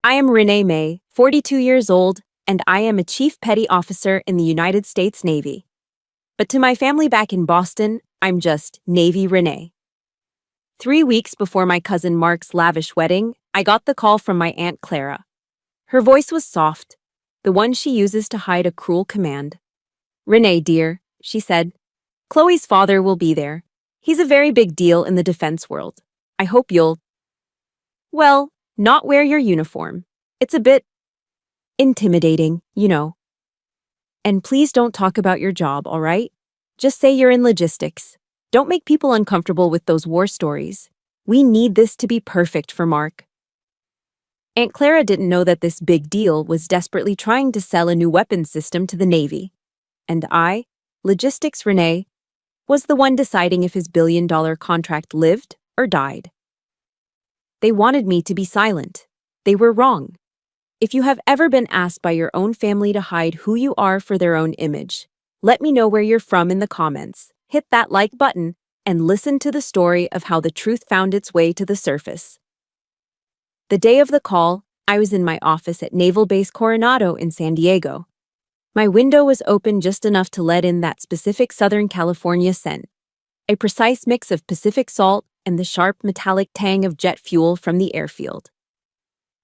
I am Renee May, 42 years old, and I am a Chief Petty Officer in the United States Navy. But to my family back in Boston, I'm just Navy Renee. 3 weeks before my cousin Mark's lavish wedding, I got the call from my Aunt Clara. Her voice was soft, the one she uses to hide a cruel command. "Renee, dear," she said, "Chloe's father will be there. He's a very big deal in the defense world. I hope you'll, well, not wear your uniform. It's a bit intimidating, you know. And please don't talk about your job, all right? Just say you're in logistics. Don't make people uncomfortable with those war stories. We need this to be perfect for Mark." Aunt Clara didn't know that this big deal was desperately trying to sell a new weapons system to the Navy. And I, Logistics Renee, was the one deciding if his billion-dollar contract lived or died. They wanted me to be silent. They were wrong. If you have ever been asked by your own family to hide who you are for their own image, let me know where you're from in the comments. Hit that like button and listen to the story of how the truth found its way to the surface. The day of the call, I was in my office at Naval Base Coronado in San Diego. My window was open just enough to let in that specific Southern California scent, a precise mix of Pacific salt and the sharp metallic tang of jet fuel from the airfield.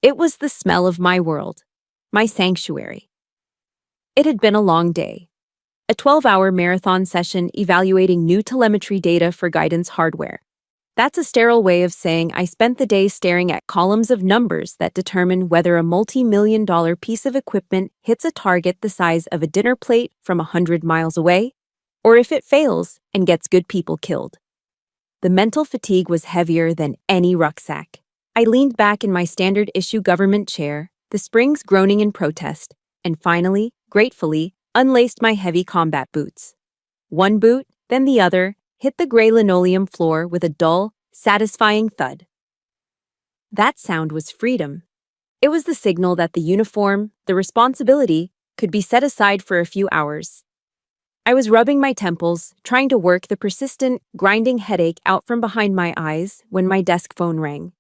It was the smell of my world, my sanctuary. It had been a long day, a 12-hour marathon session evaluating new telemetry data for guidance hardware. That's a sterile way of saying I spent the day staring at columns of numbers that determine whether a multi-million-dollar piece of equipment hits a target the size of a dinner plate from 100 miles away, or if it fails and gets good people killed. The mental fatigue was heavier than any rucksack. I leaned back in my standard-issue government chair, the springs groaning in protest, and finally, gratefully, unlaced my heavy combat boots. One boot, then the other, hit the gray linoleum floor with a dull, satisfying thud. That sound was freedom. It was the signal that the uniform, the responsibility, could be set aside for a few hours. I was rubbing my temples, trying to work the persistent, grinding headache out from behind my eyes when my desk phone rang.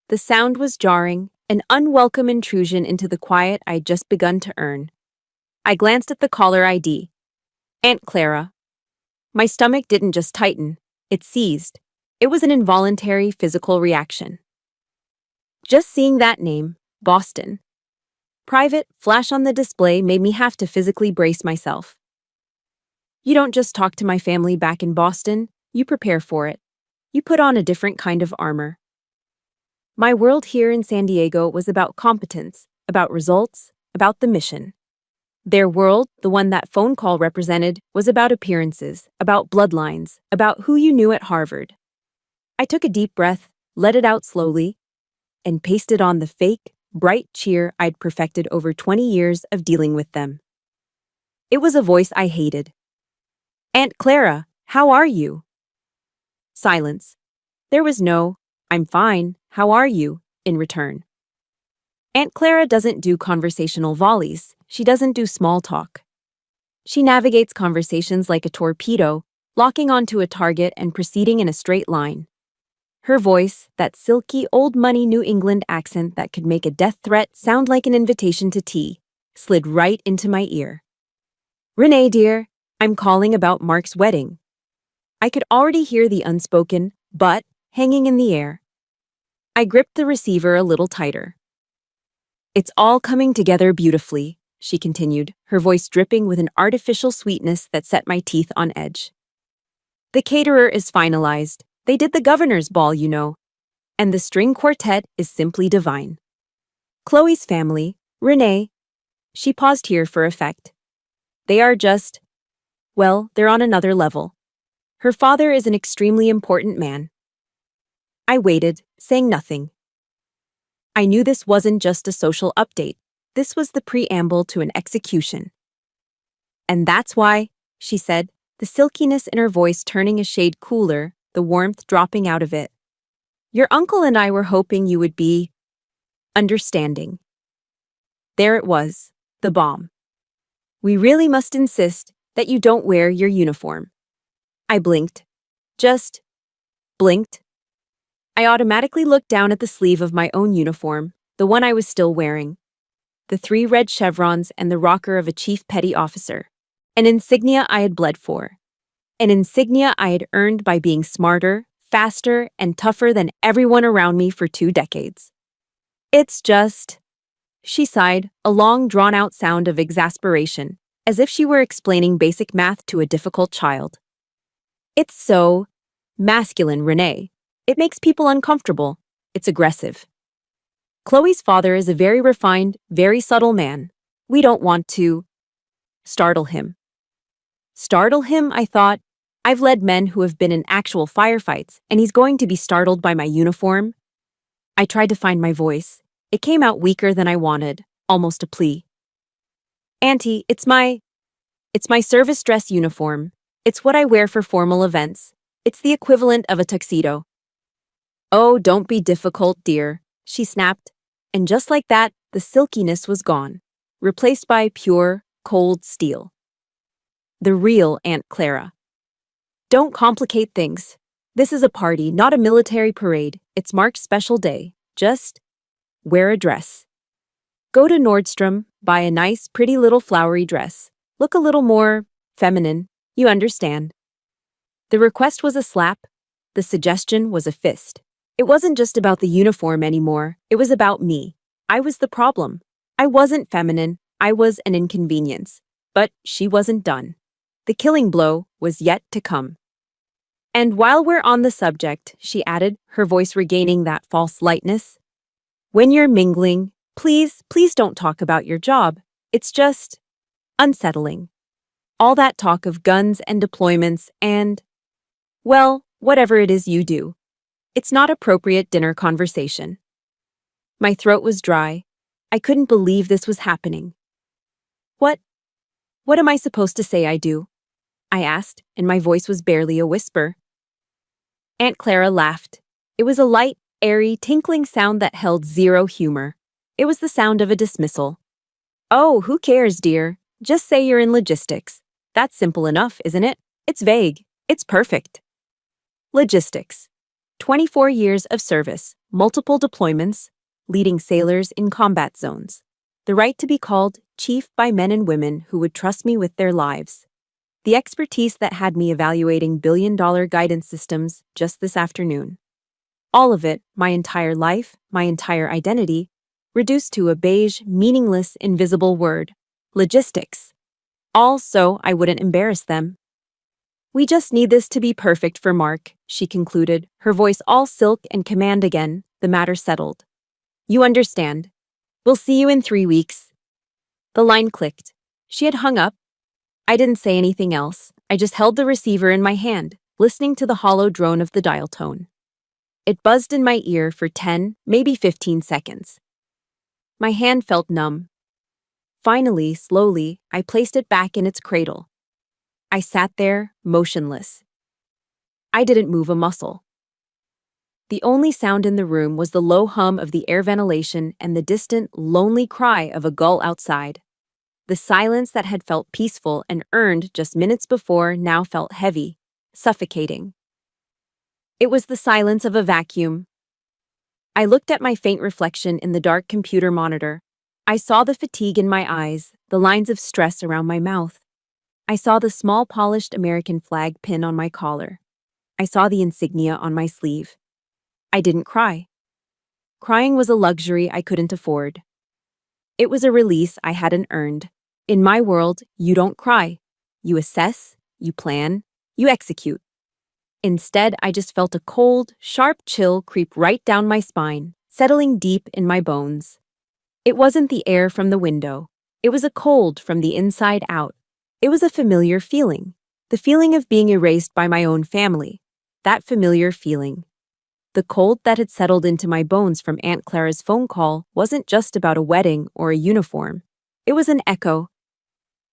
The sound was jarring, an unwelcome intrusion into the quiet I'd just begun to earn. I glanced at the caller ID. Aunt Clara. My stomach didn't just tighten, it seized. It was an involuntary physical reaction. Just seeing that name, Boston, private, flash on the display made me have to physically brace myself. You don't just talk to my family back in Boston, you prepare for it. You put on a different kind of armor. My world here in San Diego was about competence, about results, about the mission. Their world, the one that phone call represented, was about appearances, about bloodlines, about who you knew at Harvard. I took a deep breath, let it out slowly, and pasted on the fake, bright cheer I'd perfected over 20 years of dealing with them. It was a voice I hated. "Aunt Clara, how are you?" Silence. There was no, "I'm fine, how are you?" in return. Aunt Clara doesn't do conversational volleys. She doesn't do small talk. She navigates conversations like a torpedo, locking onto a target and proceeding in a straight line. Her voice, that silky, old-money New England accent that could make a death threat sound like an invitation to tea, slid right into my ear. "Renee, dear, I'm calling about Mark's wedding." I could already hear the unspoken "but" hanging in the air. I gripped the receiver a little tighter. "It's all coming together beautifully," she continued, her voice dripping with an artificial sweetness that set my teeth on edge. "The caterer is finalized. They did the governor's ball, you know. And the string quartet is simply divine. Chloe's family, Renee," she paused here for effect. "They are just, well, they're on another level. Her father is an extremely important man." I waited, saying nothing. I knew this wasn't just a social update. This was the preamble to an execution. "And that's why," she said, the silkiness in her voice turning a shade cooler, the warmth dropping out of it. "Your uncle and I were hoping you would be understanding." There it was, the bomb. "We really must insist that you don't wear your uniform." I blinked. Just blinked. I automatically looked down at the sleeve of my own uniform, the one I was still wearing. The 3 red chevrons and the rocker of a chief petty officer. An insignia I had bled for. An insignia I had earned by being smarter, faster, and tougher than everyone around me for 2 decades. It's just... She sighed, a long, drawn-out sound of exasperation, as if she were explaining basic math to a difficult child. It's so... masculine, Renee. It makes people uncomfortable. It's aggressive. Chloe's father is a very refined, very subtle man. We don't want to... startle him. Startle him, I thought. I've led men who have been in actual firefights, and he's going to be startled by my uniform? I tried to find my voice. It came out weaker than I wanted, almost a plea. Auntie, it's my service dress uniform. It's what I wear for formal events. It's the equivalent of a tuxedo. Oh, don't be difficult, dear, she snapped. And just like that, the silkiness was gone, replaced by pure, cold steel. The real Aunt Clara. Don't complicate things. This is a party, not a military parade. It's Mark's special day. Just wear a dress. Go to Nordstrom, buy a nice, pretty little flowery dress. Look a little more feminine. You understand. The request was a slap. The suggestion was a fist. It wasn't just about the uniform anymore. It was about me. I was the problem. I wasn't feminine. I was an inconvenience. But she wasn't done. The killing blow was yet to come. And while we're on the subject, she added, her voice regaining that false lightness, when you're mingling, please don't talk about your job. It's just unsettling. All that talk of guns and deployments and, well, whatever it is you do. It's not appropriate dinner conversation. My throat was dry. I couldn't believe this was happening. What am I supposed to say I do? I asked, and my voice was barely a whisper. Aunt Clara laughed. It was a light, airy, tinkling sound that held zero humor. It was the sound of a dismissal. Oh, who cares, dear? Just say you're in logistics. That's simple enough, isn't it? It's vague. It's perfect. Logistics. 24 years of service, multiple deployments, leading sailors in combat zones. The right to be called chief by men and women who would trust me with their lives. The expertise that had me evaluating billion-dollar guidance systems just this afternoon. All of it, my entire life, my entire identity, reduced to a beige, meaningless, invisible word. Logistics. All so I wouldn't embarrass them. We just need this to be perfect for Mark, she concluded, her voice all silk and command again, the matter settled. You understand. We'll see you in 3 weeks. The line clicked. She had hung up. I didn't say anything else. I just held the receiver in my hand, listening to the hollow drone of the dial tone. It buzzed in my ear for 10, maybe 15 seconds. My hand felt numb. Finally, slowly, I placed it back in its cradle. I sat there, motionless. I didn't move a muscle. The only sound in the room was the low hum of the air ventilation and the distant, lonely cry of a gull outside. The silence that had felt peaceful and earned just minutes before now felt heavy, suffocating. It was the silence of a vacuum. I looked at my faint reflection in the dark computer monitor. I saw the fatigue in my eyes, the lines of stress around my mouth. I saw the small polished American flag pin on my collar. I saw the insignia on my sleeve. I didn't cry. Crying was a luxury I couldn't afford. It was a release I hadn't earned. In my world, you don't cry. You assess, you plan, you execute. Instead, I just felt a cold, sharp chill creep right down my spine, settling deep in my bones. It wasn't the air from the window. It was a cold from the inside out. It was a familiar feeling, the feeling of being erased by my own family. That familiar feeling. The cold that had settled into my bones from Aunt Clara's phone call wasn't just about a wedding or a uniform. It was an echo.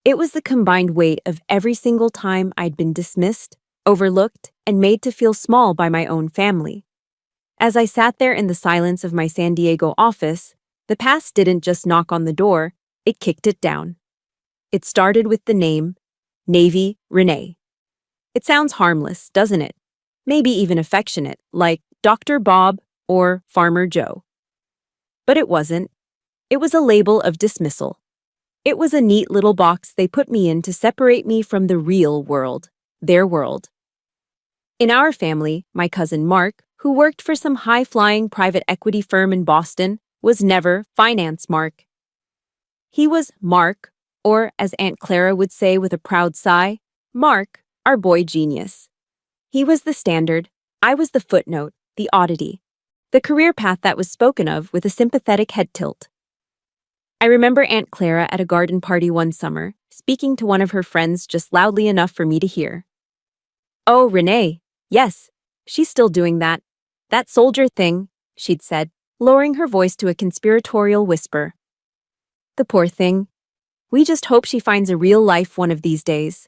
It was the combined weight of every single time I'd been dismissed, overlooked, and made to feel small by my own family. As I sat there in the silence of my San Diego office, the past didn't just knock on the door, it kicked it down. It started with the name, Navy Renee. It sounds harmless, doesn't it? Maybe even affectionate, like Dr. Bob or Farmer Joe. But it wasn't. It was a label of dismissal. It was a neat little box they put me in to separate me from the real world, their world. In our family, my cousin Mark, who worked for some high-flying private equity firm in Boston, was never Finance Mark. He was Mark, or as Aunt Clara would say with a proud sigh, Mark, our boy genius. He was the standard, I was the footnote, the oddity, the career path that was spoken of with a sympathetic head tilt. I remember Aunt Clara at a garden party one summer, speaking to one of her friends just loudly enough for me to hear. "Oh, Renee, yes, she's still doing that soldier thing," she'd said, lowering her voice to a conspiratorial whisper. "The poor thing. We just hope she finds a real life one of these days."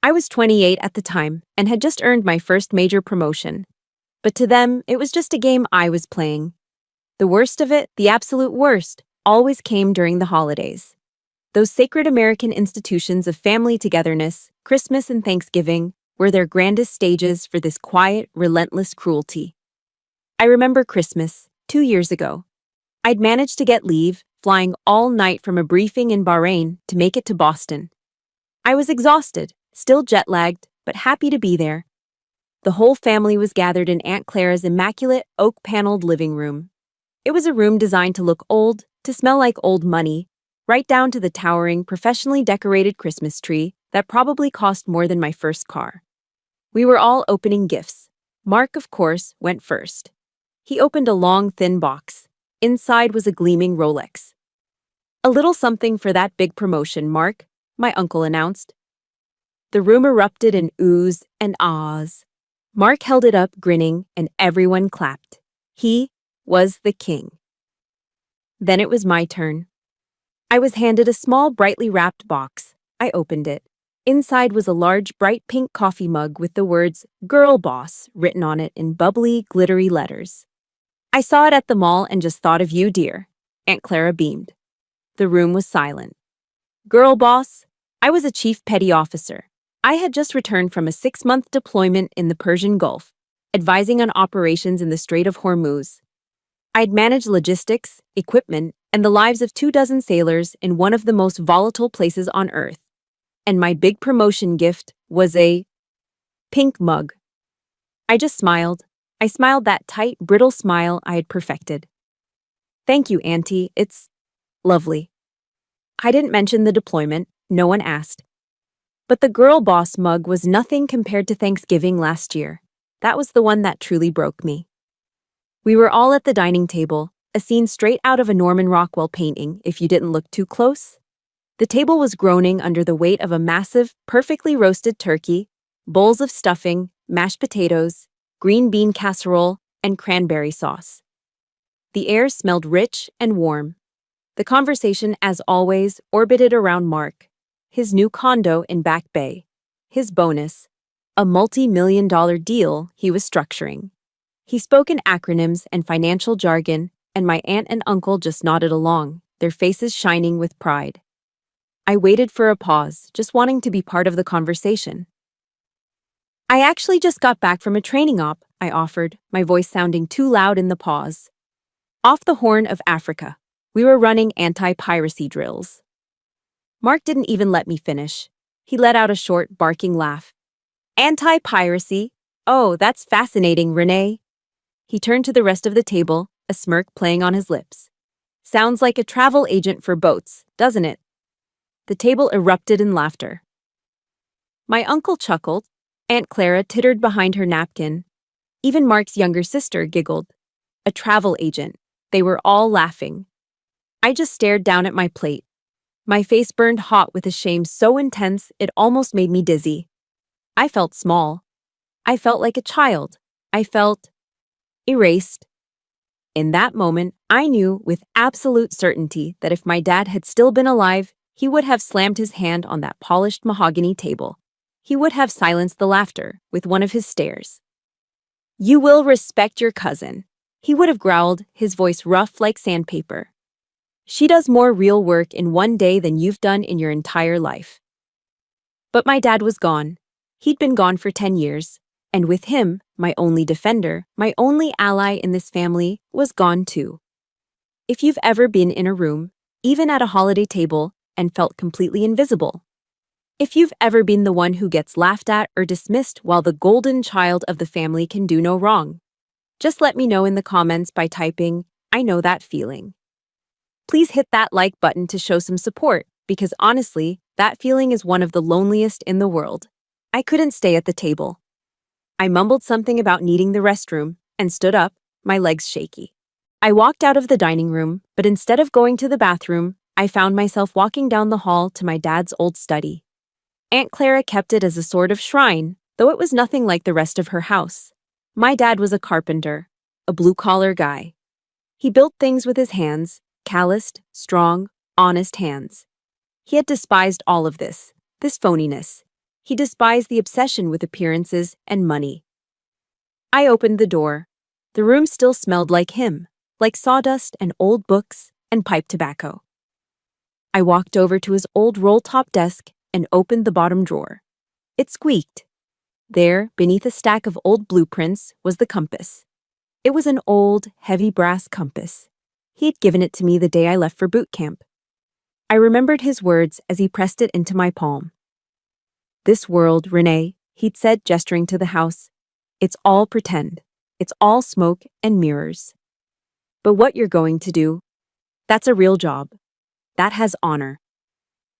I was 28 at the time and had just earned my first major promotion. But to them, it was just a game I was playing. The worst of it, the absolute worst, always came during the holidays. Those sacred American institutions of family togetherness, Christmas and Thanksgiving, were their grandest stages for this quiet, relentless cruelty. I remember Christmas, 2 years ago. I'd managed to get leave, flying all night from a briefing in Bahrain to make it to Boston. I was exhausted, still jet-lagged, but happy to be there. The whole family was gathered in Aunt Clara's immaculate, oak-paneled living room. It was a room designed to look old, to smell like old money, right down to the towering, professionally decorated Christmas tree that probably cost more than my first car. We were all opening gifts. Mark, of course, went first. He opened a long, thin box. Inside was a gleaming Rolex. "A little something for that big promotion, Mark," my uncle announced. The room erupted in oohs and ahs. Mark held it up, grinning, and everyone clapped. He was the king. Then it was my turn. I was handed a small, brightly wrapped box. I opened it. Inside was a large, bright pink coffee mug with the words "Girl Boss" written on it in bubbly, glittery letters. "I saw it at the mall and just thought of you, dear." Aunt Clara beamed. The room was silent. Girl boss? I was a chief petty officer. I had just returned from a 6-month deployment in the Persian Gulf, advising on operations in the Strait of Hormuz. I'd managed logistics, equipment, and the lives of 24 sailors in one of the most volatile places on Earth. And my big promotion gift was a pink mug. I just smiled. I smiled that tight, brittle smile I had perfected. "Thank you, Auntie. It's lovely." I didn't mention the deployment. No one asked. But the girl boss mug was nothing compared to Thanksgiving last year. That was the one that truly broke me. We were all at the dining table, a scene straight out of a Norman Rockwell painting if you didn't look too close. The table was groaning under the weight of a massive, perfectly roasted turkey, bowls of stuffing, mashed potatoes, green bean casserole, and cranberry sauce. The air smelled rich and warm. The conversation, as always, orbited around Mark, his new condo in Back Bay, his bonus, a multi-million-dollar deal he was structuring. He spoke in acronyms and financial jargon, and my aunt and uncle just nodded along, their faces shining with pride. I waited for a pause, just wanting to be part of the conversation. "I actually just got back from a training op," I offered, my voice sounding too loud in the pause. "Off the Horn of Africa. We were running anti-piracy drills." Mark didn't even let me finish. He let out a short, barking laugh. "Anti-piracy? Oh, that's fascinating, Renee." He turned to the rest of the table, a smirk playing on his lips. "Sounds like a travel agent for boats, doesn't it?" The table erupted in laughter. My uncle chuckled. Aunt Clara tittered behind her napkin. Even Mark's younger sister giggled. A travel agent. They were all laughing. I just stared down at my plate. My face burned hot with a shame so intense it almost made me dizzy. I felt small. I felt like a child. I felt erased. In that moment, I knew with absolute certainty that if my dad had still been alive, he would have slammed his hand on that polished mahogany table. He would have silenced the laughter with one of his stares. "You will respect your cousin," he would have growled, his voice rough like sandpaper. "She does more real work in one day than you've done in your entire life." But my dad was gone. He'd been gone for 10 years, and with him, my only defender, my only ally in this family, was gone too. If you've ever been in a room, even at a holiday table, and felt completely invisible. If you've ever been the one who gets laughed at or dismissed while the golden child of the family can do no wrong. Just let me know in the comments by typing, "I know that feeling." Please hit that like button to show some support, because honestly, that feeling is one of the loneliest in the world. I couldn't stay at the table. I mumbled something about needing the restroom and stood up, my legs shaky. I walked out of the dining room, but instead of going to the bathroom, I found myself walking down the hall to my dad's old study. Aunt Clara kept it as a sort of shrine, though it was nothing like the rest of her house. My dad was a carpenter, a blue-collar guy. He built things with his hands, calloused, strong, honest hands. He had despised all of this phoniness. He despised the obsession with appearances and money. I opened the door. The room still smelled like him, like sawdust and old books and pipe tobacco. I walked over to his old roll-top desk and opened the bottom drawer. It squeaked. There, beneath a stack of old blueprints, was the compass. It was an old, heavy brass compass. He had given it to me the day I left for boot camp. I remembered his words as he pressed it into my palm. "This world, Renee," he'd said, gesturing to the house, "it's all pretend. It's all smoke and mirrors. But what you're going to do, that's a real job. That has honor."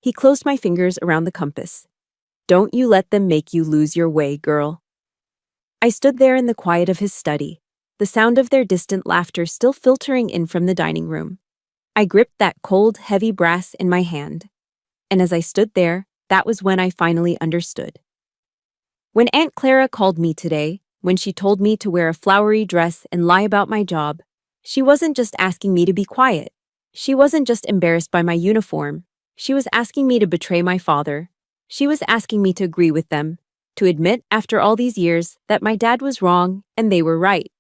He closed my fingers around the compass. "Don't you let them make you lose your way, girl." I stood there in the quiet of his study, the sound of their distant laughter still filtering in from the dining room. I gripped that cold, heavy brass in my hand. And as I stood there, that was when I finally understood. When Aunt Clara called me today, when she told me to wear a flowery dress and lie about my job, she wasn't just asking me to be quiet. She wasn't just embarrassed by my uniform. She was asking me to betray my father. She was asking me to agree with them, to admit after all these years that my dad was wrong and they were right,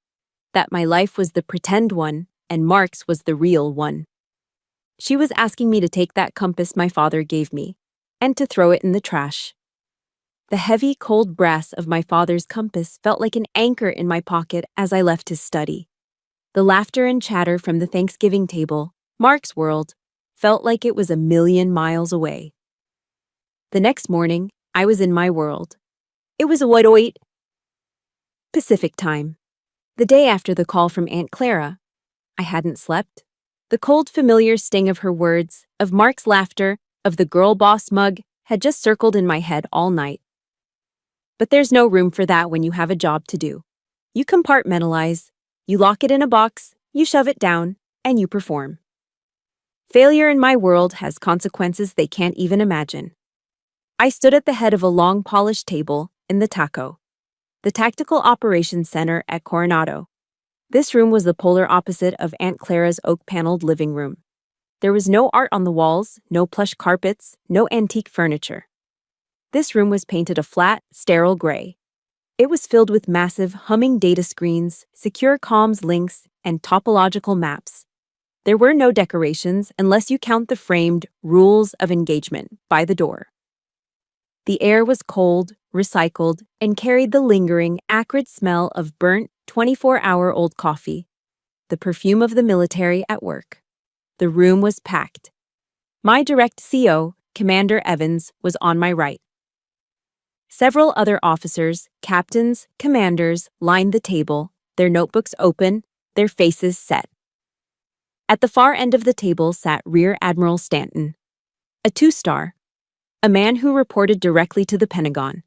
that my life was the pretend one and Mark's was the real one. She was asking me to take that compass my father gave me and to throw it in the trash. The heavy, cold brass of my father's compass felt like an anchor in my pocket as I left his study. The laughter and chatter from the Thanksgiving table, Mark's world, felt like it was a million miles away. The next morning, I was in my world. It was 8 Pacific time. The day after the call from Aunt Clara. I hadn't slept. The cold, familiar sting of her words, of Mark's laughter, of the girl boss mug had just circled in my head all night. But there's no room for that when you have a job to do. You compartmentalize, you lock it in a box, you shove it down, and you perform. Failure in my world has consequences they can't even imagine. I stood at the head of a long polished table in the TACO, the Tactical Operations Center at Coronado. This room was the polar opposite of Aunt Clara's oak-paneled living room. There was no art on the walls, no plush carpets, no antique furniture. This room was painted a flat, sterile gray. It was filled with massive, humming data screens, secure comms links, and topological maps. There were no decorations unless you count the framed rules of engagement by the door. The air was cold, recycled, and carried the lingering, acrid smell of burnt, 24-hour-old coffee, the perfume of the military at work. The room was packed. My direct CO, Commander Evans, was on my right. Several other officers, captains, commanders lined the table, their notebooks open, their faces set. At the far end of the table sat Rear Admiral Stanton, a 2-star, a man who reported directly to the Pentagon.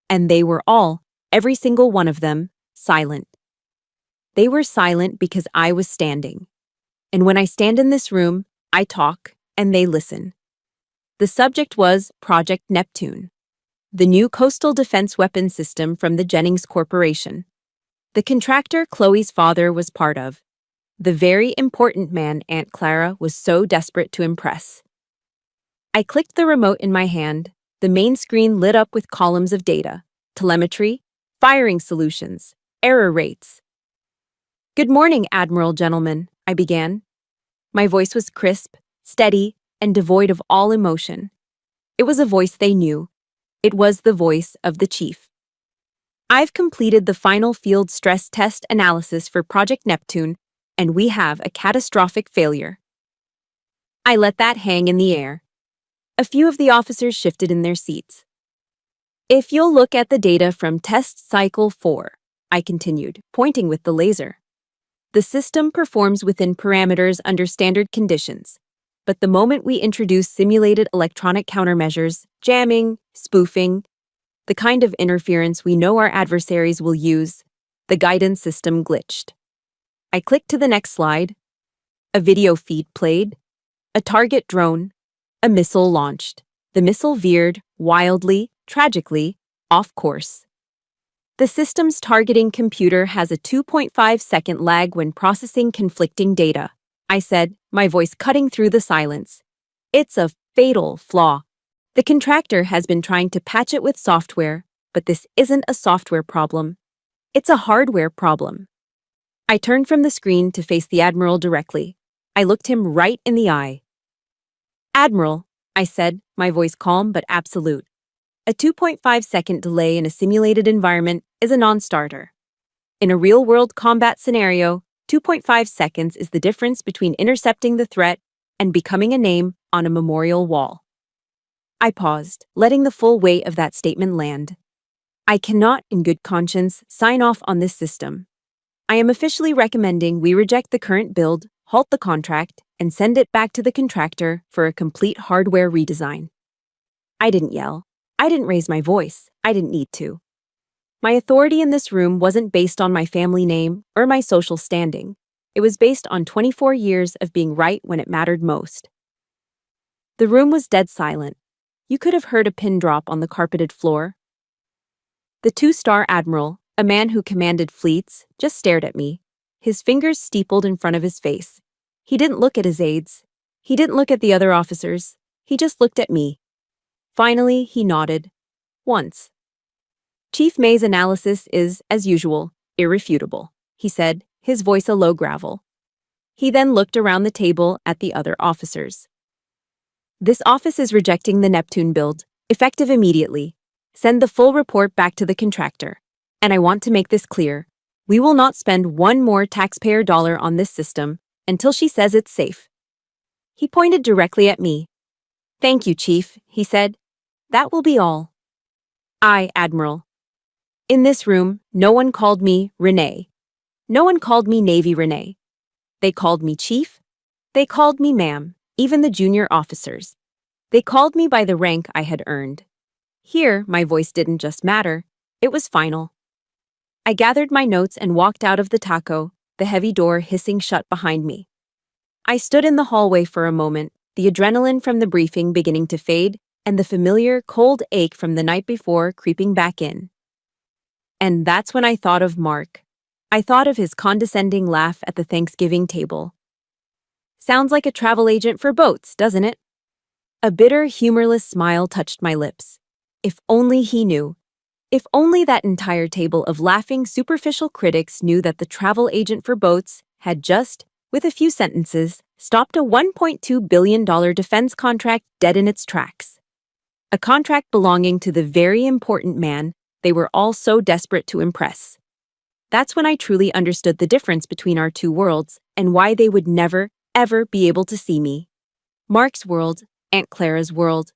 And they were all, every single one of them, silent. They were silent because I was standing. And when I stand in this room, I talk, and they listen. The subject was Project Neptune, the new coastal defense weapons system from the Jennings Corporation. The contractor Chloe's father was part of. The very important man Aunt Clara was so desperate to impress. I clicked the remote in my hand. The main screen lit up with columns of data, telemetry, firing solutions, error rates. "Good morning, Admiral gentlemen," I began. My voice was crisp, steady, and devoid of all emotion. It was a voice they knew. It was the voice of the chief. "I've completed the final field stress test analysis for Project Neptune, and we have a catastrophic failure. I let that hang in the air. A few of the officers shifted in their seats. If you'll look at the data from test cycle 4, I continued, pointing with the laser. The system performs within parameters under standard conditions, but the moment we introduce simulated electronic countermeasures, jamming, spoofing, the kind of interference we know our adversaries will use, the guidance system glitched. I clicked to the next slide. A video feed played. A target drone. A missile launched. The missile veered, wildly, tragically, off course. The system's targeting computer has a 2.5-second lag when processing conflicting data, I said, my voice cutting through the silence. It's a fatal flaw. The contractor has been trying to patch it with software, but this isn't a software problem. It's a hardware problem. I turned from the screen to face the Admiral directly. I looked him right in the eye. Admiral, I said, my voice calm but absolute. A 2.5-second delay in a simulated environment is a non-starter. In a real-world combat scenario, 2.5 seconds is the difference between intercepting the threat and becoming a name on a memorial wall. I paused, letting the full weight of that statement land. I cannot, in good conscience, sign off on this system. I am officially recommending we reject the current build, halt the contract, and send it back to the contractor for a complete hardware redesign. I didn't yell. I didn't raise my voice. I didn't need to. My authority in this room wasn't based on my family name or my social standing. It was based on 24 years of being right when it mattered most. The room was dead silent. You could have heard a pin drop on the carpeted floor. The two-star admiral, a man who commanded fleets, just stared at me, his fingers steepled in front of his face. He didn't look at his aides. He didn't look at the other officers. He just looked at me. Finally, he nodded. Once. Chief May's analysis is, as usual, irrefutable, he said, his voice a low gravel. He then looked around the table at the other officers. This office is rejecting the Neptune build, effective immediately. Send the full report back to the contractor. And I want to make this clear. We will not spend one more taxpayer dollar on this system until she says it's safe. He pointed directly at me. Thank you, Chief, he said. That will be all. Admiral. In this room, no one called me Renee. No one called me Navy Renee. They called me Chief. They called me Ma'am, even the junior officers. They called me by the rank I had earned. Here, my voice didn't just matter. It was final. I gathered my notes and walked out of the taco, the heavy door hissing shut behind me. I stood in the hallway for a moment, the adrenaline from the briefing beginning to fade, and the familiar, cold ache from the night before creeping back in. And that's when I thought of Mark. I thought of his condescending laugh at the Thanksgiving table. Sounds like a travel agent for boats, doesn't it? A bitter, humorless smile touched my lips. If only he knew. If only that entire table of laughing, superficial critics knew that the travel agent for boats had just, with a few sentences, stopped a $1.2 billion defense contract dead in its tracks. A contract belonging to the very important man they were all so desperate to impress. That's when I truly understood the difference between our two worlds and why they would never, ever be able to see me. Mark's world, Aunt Clara's world.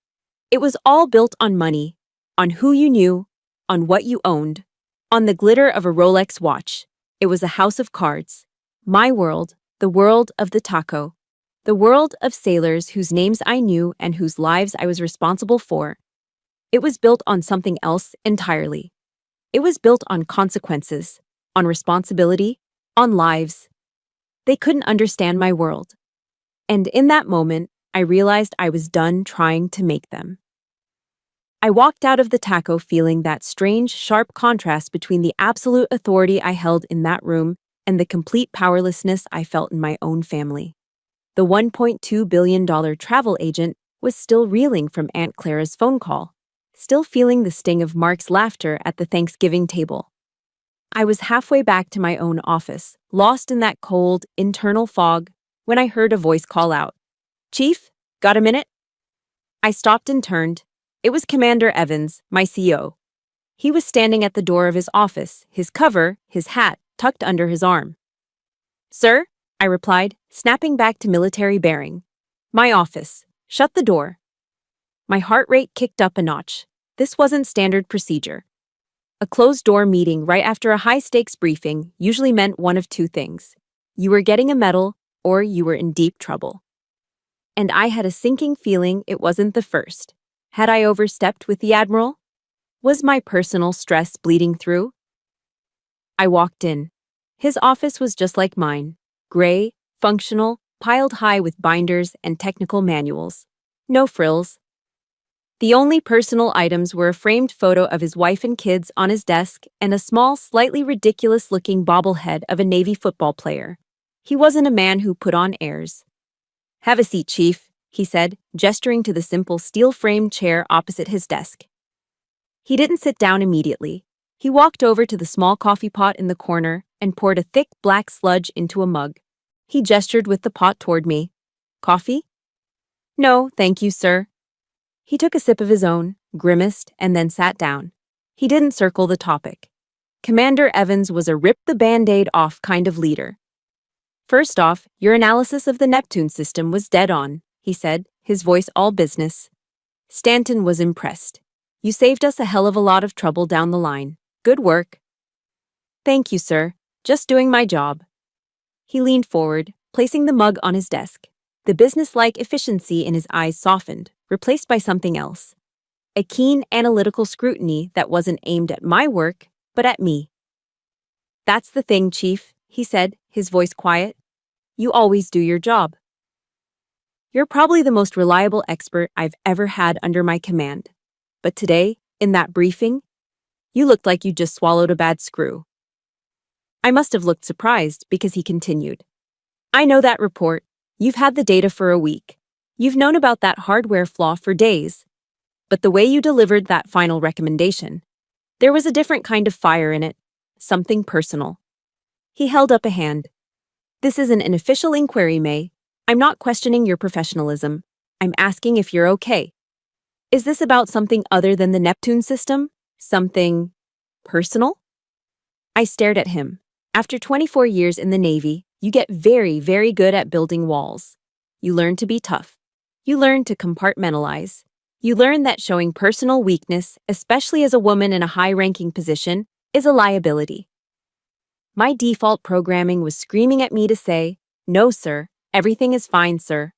It was all built on money, on who you knew, on what you owned, on the glitter of a Rolex watch. It was a house of cards. My world, the world of the taco, the world of sailors whose names I knew and whose lives I was responsible for. It was built on something else entirely. It was built on consequences, on responsibility, on lives. They couldn't understand my world. And in that moment, I realized I was done trying to make them. I walked out of the taco feeling that strange, sharp contrast between the absolute authority I held in that room and the complete powerlessness I felt in my own family. The $1.2 billion travel agent was still reeling from Aunt Clara's phone call, still feeling the sting of Mark's laughter at the Thanksgiving table. I was halfway back to my own office, lost in that cold, internal fog, when I heard a voice call out, "Chief, got a minute?" I stopped and turned. It was Commander Evans, my CO. He was standing at the door of his office, his cover, his hat, tucked under his arm. "Sir?" I I replied, snapping back to military bearing. My office. Shut the door. My heart rate kicked up a notch. This wasn't standard procedure. A closed-door meeting right after a high-stakes briefing usually meant one of two things. You were getting a medal, or you were in deep trouble. And I had a sinking feeling it wasn't the first. Had I overstepped with the Admiral? Was my personal stress bleeding through? I walked in. His office was just like mine. Gray, functional, piled high with binders and technical manuals. No frills. The only personal items were a framed photo of his wife and kids on his desk and a small, slightly ridiculous-looking bobblehead of a Navy football player. He wasn't a man who put on airs. Have a seat, Chief, he said, gesturing to the simple steel-framed chair opposite his desk. He didn't sit down immediately. He walked over to the small coffee pot in the corner and poured a thick black sludge into a mug. He gestured with the pot toward me. Coffee? No, thank you, sir. He took a sip of his own, grimaced, and then sat down. He didn't circle the topic. Commander Evans was a rip-the-band-aid-off kind of leader. First off, your analysis of the Neptune system was dead on, he said, his voice all business. Stanton was impressed. You saved us a hell of a lot of trouble down the line. Good work. Thank you, sir. Just doing my job. He leaned forward, placing the mug on his desk. The businesslike efficiency in his eyes softened, replaced by something else. A keen analytical scrutiny that wasn't aimed at my work, but at me. That's the thing, Chief, he said, his voice quiet. You always do your job. You're probably the most reliable expert I've ever had under my command. But today, in that briefing, you looked like you just swallowed a bad screw. I must have looked surprised because he continued. I know that report. You've had the data for a week. You've known about that hardware flaw for days. But the way you delivered that final recommendation, there was a different kind of fire in it, something personal. He held up a hand. This isn't an official inquiry, May. I'm not questioning your professionalism. I'm asking if you're okay. Is this about something other than the Neptune system? Something personal? I stared at him. After 24 years in the Navy, you get very, very good at building walls. You learn to be tough. You learn to compartmentalize. You learn that showing personal weakness, especially as a woman in a high-ranking position, is a liability. My default programming was screaming at me to say, no, sir, everything is fine, sir.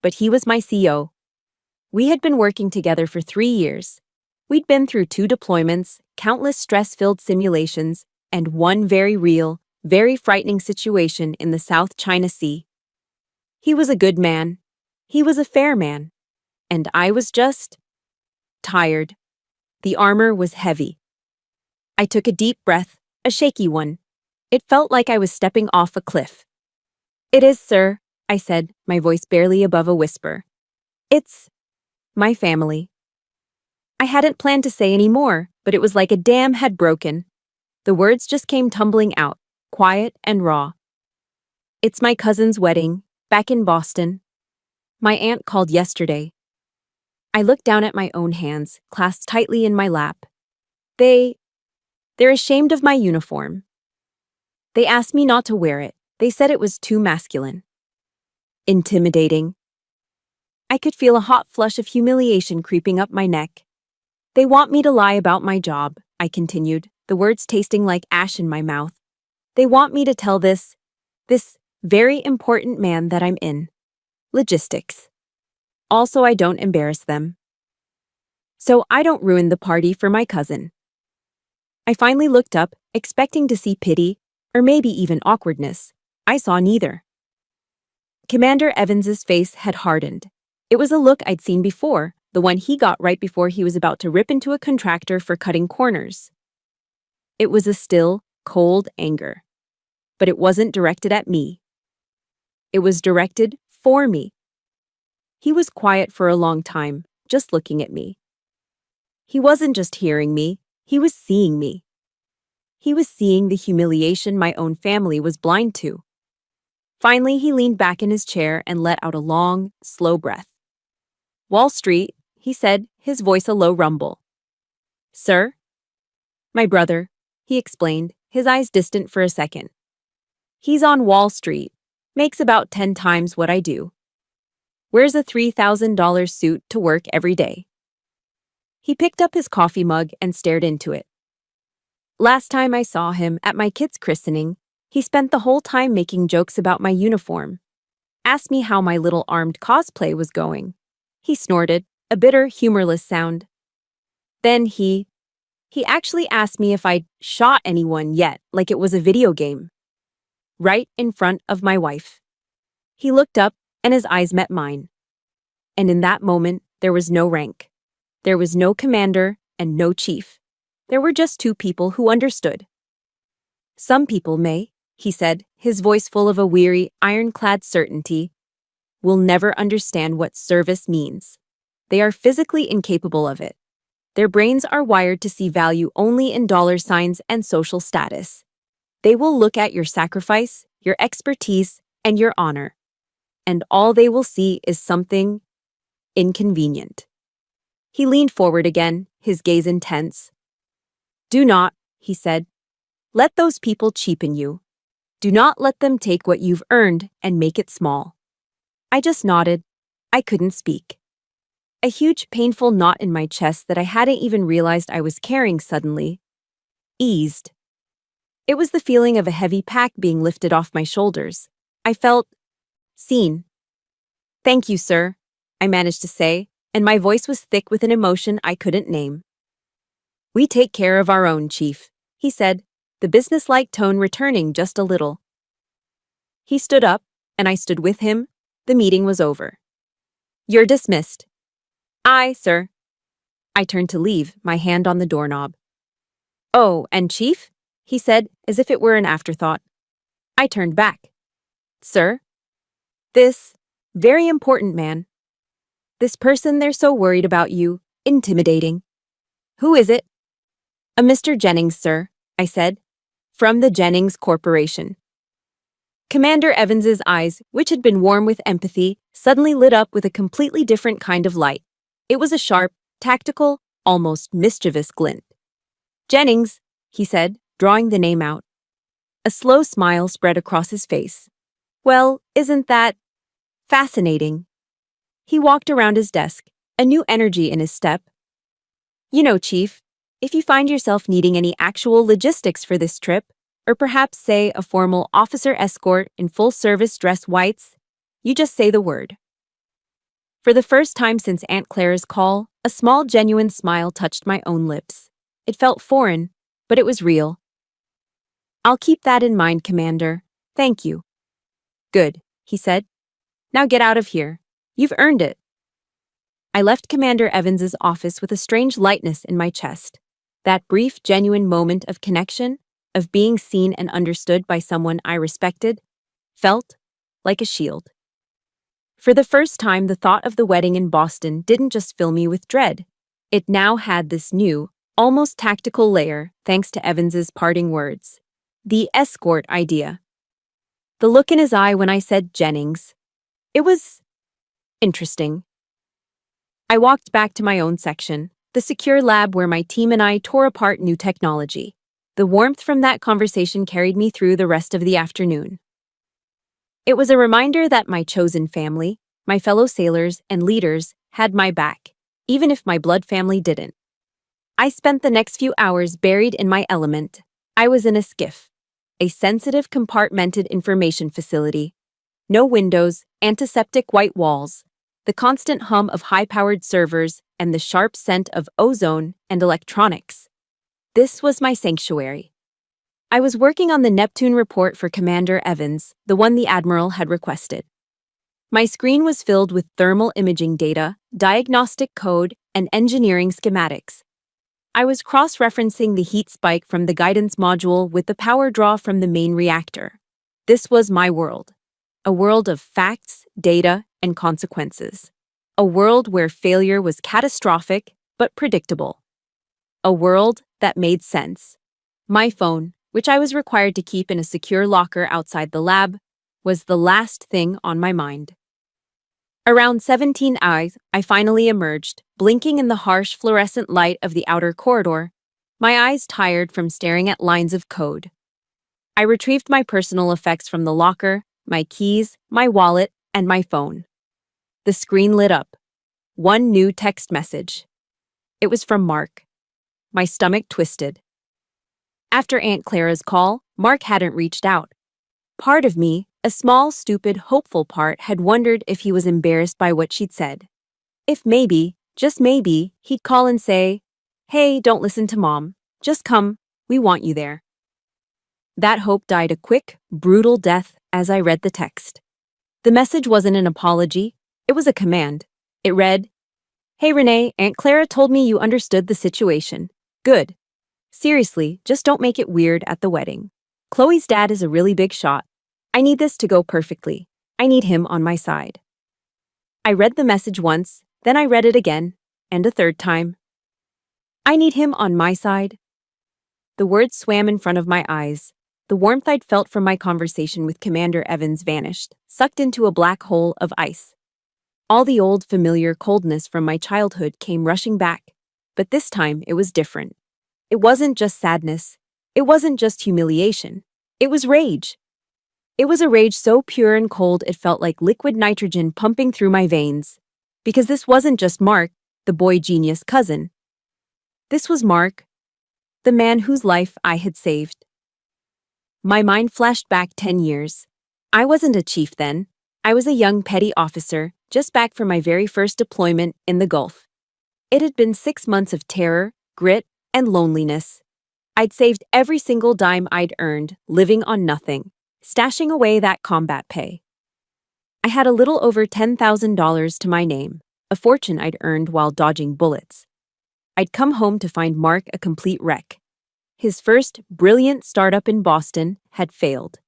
But he was my CO. We had been working together for 3 years. We'd been through 2 deployments, countless stress-filled simulations, and one very real, very frightening situation in the South China Sea. He was a good man. He was a fair man. And I was just tired. The armor was heavy. I took a deep breath, a shaky one. It felt like I was stepping off a cliff. It is, sir, I said, my voice barely above a whisper. It's my family. I hadn't planned to say any more, but it was like a dam had broken. The words just came tumbling out, quiet and raw. It's my cousin's wedding, back in Boston. My aunt called yesterday. I looked down at my own hands, clasped tightly in my lap. They're ashamed of my uniform. They asked me not to wear it. They said it was too masculine. Intimidating. I could feel a hot flush of humiliation creeping up my neck. They want me to lie about my job, I continued, the words tasting like ash in my mouth. They want me to tell this very important man that I'm in. Logistics. Also, I don't embarrass them. So I don't ruin the party for my cousin. I finally looked up, expecting to see pity, or maybe even awkwardness. I saw neither. Commander Evans's face had hardened. It was a look I'd seen before, the one he got right before he was about to rip into a contractor for cutting corners. It was a still, cold anger. But it wasn't directed at me. It was directed for me. He was quiet for a long time, just looking at me. He wasn't just hearing me, he was seeing me. He was seeing the humiliation my own family was blind to. Finally, he leaned back in his chair and let out a long, slow breath. Wall Street, he said, his voice a low rumble. Sir? My brother, he explained, his eyes distant for a second. He's on Wall Street. Makes about 10 times what I do. Wears a $3,000 suit to work every day. He picked up his coffee mug and stared into it. Last time I saw him at my kid's christening, he spent the whole time making jokes about my uniform. Asked me how my little armed cosplay was going. He snorted, a bitter, humorless sound. Then he actually asked me if I'd shot anyone yet, like it was a video game. Right in front of my wife. He looked up, and his eyes met mine. And in that moment, there was no rank. There was no commander and no chief. There were just two people who understood. Some people may, he said, his voice full of a weary, ironclad certainty, will never understand what service means. They are physically incapable of it. Their brains are wired to see value only in dollar signs and social status. They will look at your sacrifice, your expertise, and your honor. And all they will see is something inconvenient. He leaned forward again, his gaze intense. Do not, he said, let those people cheapen you. Do not let them take what you've earned and make it small. I just nodded. I couldn't speak. A huge, painful knot in my chest that I hadn't even realized I was carrying suddenly eased. It was the feeling of a heavy pack being lifted off my shoulders. I felt seen. Thank you, sir, I managed to say, and my voice was thick with an emotion I couldn't name. We take care of our own, Chief, he said, the businesslike tone returning just a little. He stood up, and I stood with him. The meeting was over. You're dismissed. Aye, sir. I turned to leave, my hand on the doorknob. Oh, and Chief? He said, as if it were an afterthought. I turned back. Sir? This very important man. This person they're so worried about you, intimidating. Who is it? A Mr. Jennings, sir, I said, from the Jennings Corporation. Commander Evans's eyes, which had been warm with empathy, suddenly lit up with a completely different kind of light. It was a sharp, tactical, almost mischievous glint. Jennings, he said, drawing the name out. A slow smile spread across his face. Well, isn't that fascinating? He walked around his desk, a new energy in his step. You know, Chief, if you find yourself needing any actual logistics for this trip, or perhaps, say, a formal officer escort in full-service dress whites, you just say the word. For the first time since Aunt Clara's call, a small, genuine smile touched my own lips. It felt foreign, but it was real. I'll keep that in mind, Commander. Thank you. Good, he said. Now get out of here. You've earned it. I left Commander Evans's office with a strange lightness in my chest. That brief, genuine moment of connection, of being seen and understood by someone I respected, felt like a shield. For the first time, the thought of the wedding in Boston didn't just fill me with dread. It now had this new, almost tactical layer thanks to Evans's parting words. The escort idea. The look in his eye when I said Jennings. It was interesting. I walked back to my own section, the secure lab where my team and I tore apart new technology. The warmth from that conversation carried me through the rest of the afternoon. It was a reminder that my chosen family, my fellow sailors and leaders, had my back, even if my blood family didn't. I spent the next few hours buried in my element. I was in a skiff, a sensitive compartmented information facility. No windows, antiseptic white walls, the constant hum of high-powered servers, and the sharp scent of ozone and electronics. This was my sanctuary. I was working on the Neptune report for Commander Evans, the one the Admiral had requested. My screen was filled with thermal imaging data, diagnostic code, and engineering schematics. I was cross-referencing the heat spike from the guidance module with the power draw from the main reactor. This was my world. A world of facts, data, and consequences. A world where failure was catastrophic but predictable. A world that made sense. My phone, which I was required to keep in a secure locker outside the lab, was the last thing on my mind. Around 17 hours, I finally emerged, blinking in the harsh fluorescent light of the outer corridor, my eyes tired from staring at lines of code. I retrieved my personal effects from the locker, my keys, my wallet, and my phone. The screen lit up. One new text message. It was from Mark. My stomach twisted. After Aunt Clara's call, Mark hadn't reached out. Part of me, a small, stupid, hopeful part, had wondered if he was embarrassed by what she'd said. If maybe, just maybe, he'd call and say, "Hey, don't listen to Mom. Just come, we want you there." That hope died a quick, brutal death as I read the text. The message wasn't an apology, it was a command. It read, "Hey Renee, Aunt Clara told me you understood the situation. Good. Seriously, just don't make it weird at the wedding. Chloe's dad is a really big shot. I need this to go perfectly. I need him on my side." I read the message once, then I read it again, and a third time. I need him on my side. The words swam in front of my eyes. The warmth I'd felt from my conversation with Commander Evans vanished, sucked into a black hole of ice. All the old, familiar coldness from my childhood came rushing back, but this time it was different. It wasn't just sadness. It wasn't just humiliation. It was rage. It was a rage so pure and cold it felt like liquid nitrogen pumping through my veins. Because this wasn't just Mark, the boy genius cousin. This was Mark, the man whose life I had saved. My mind flashed back 10 years. I wasn't a chief then. I was a young petty officer, just back from my very first deployment in the Gulf. It had been 6 months of terror, grit, and loneliness. I'd saved every single dime I'd earned, living on nothing, stashing away that combat pay. I had a little over $10,000 to my name, a fortune I'd earned while dodging bullets. I'd come home to find Mark a complete wreck. His first brilliant startup in Boston had failed.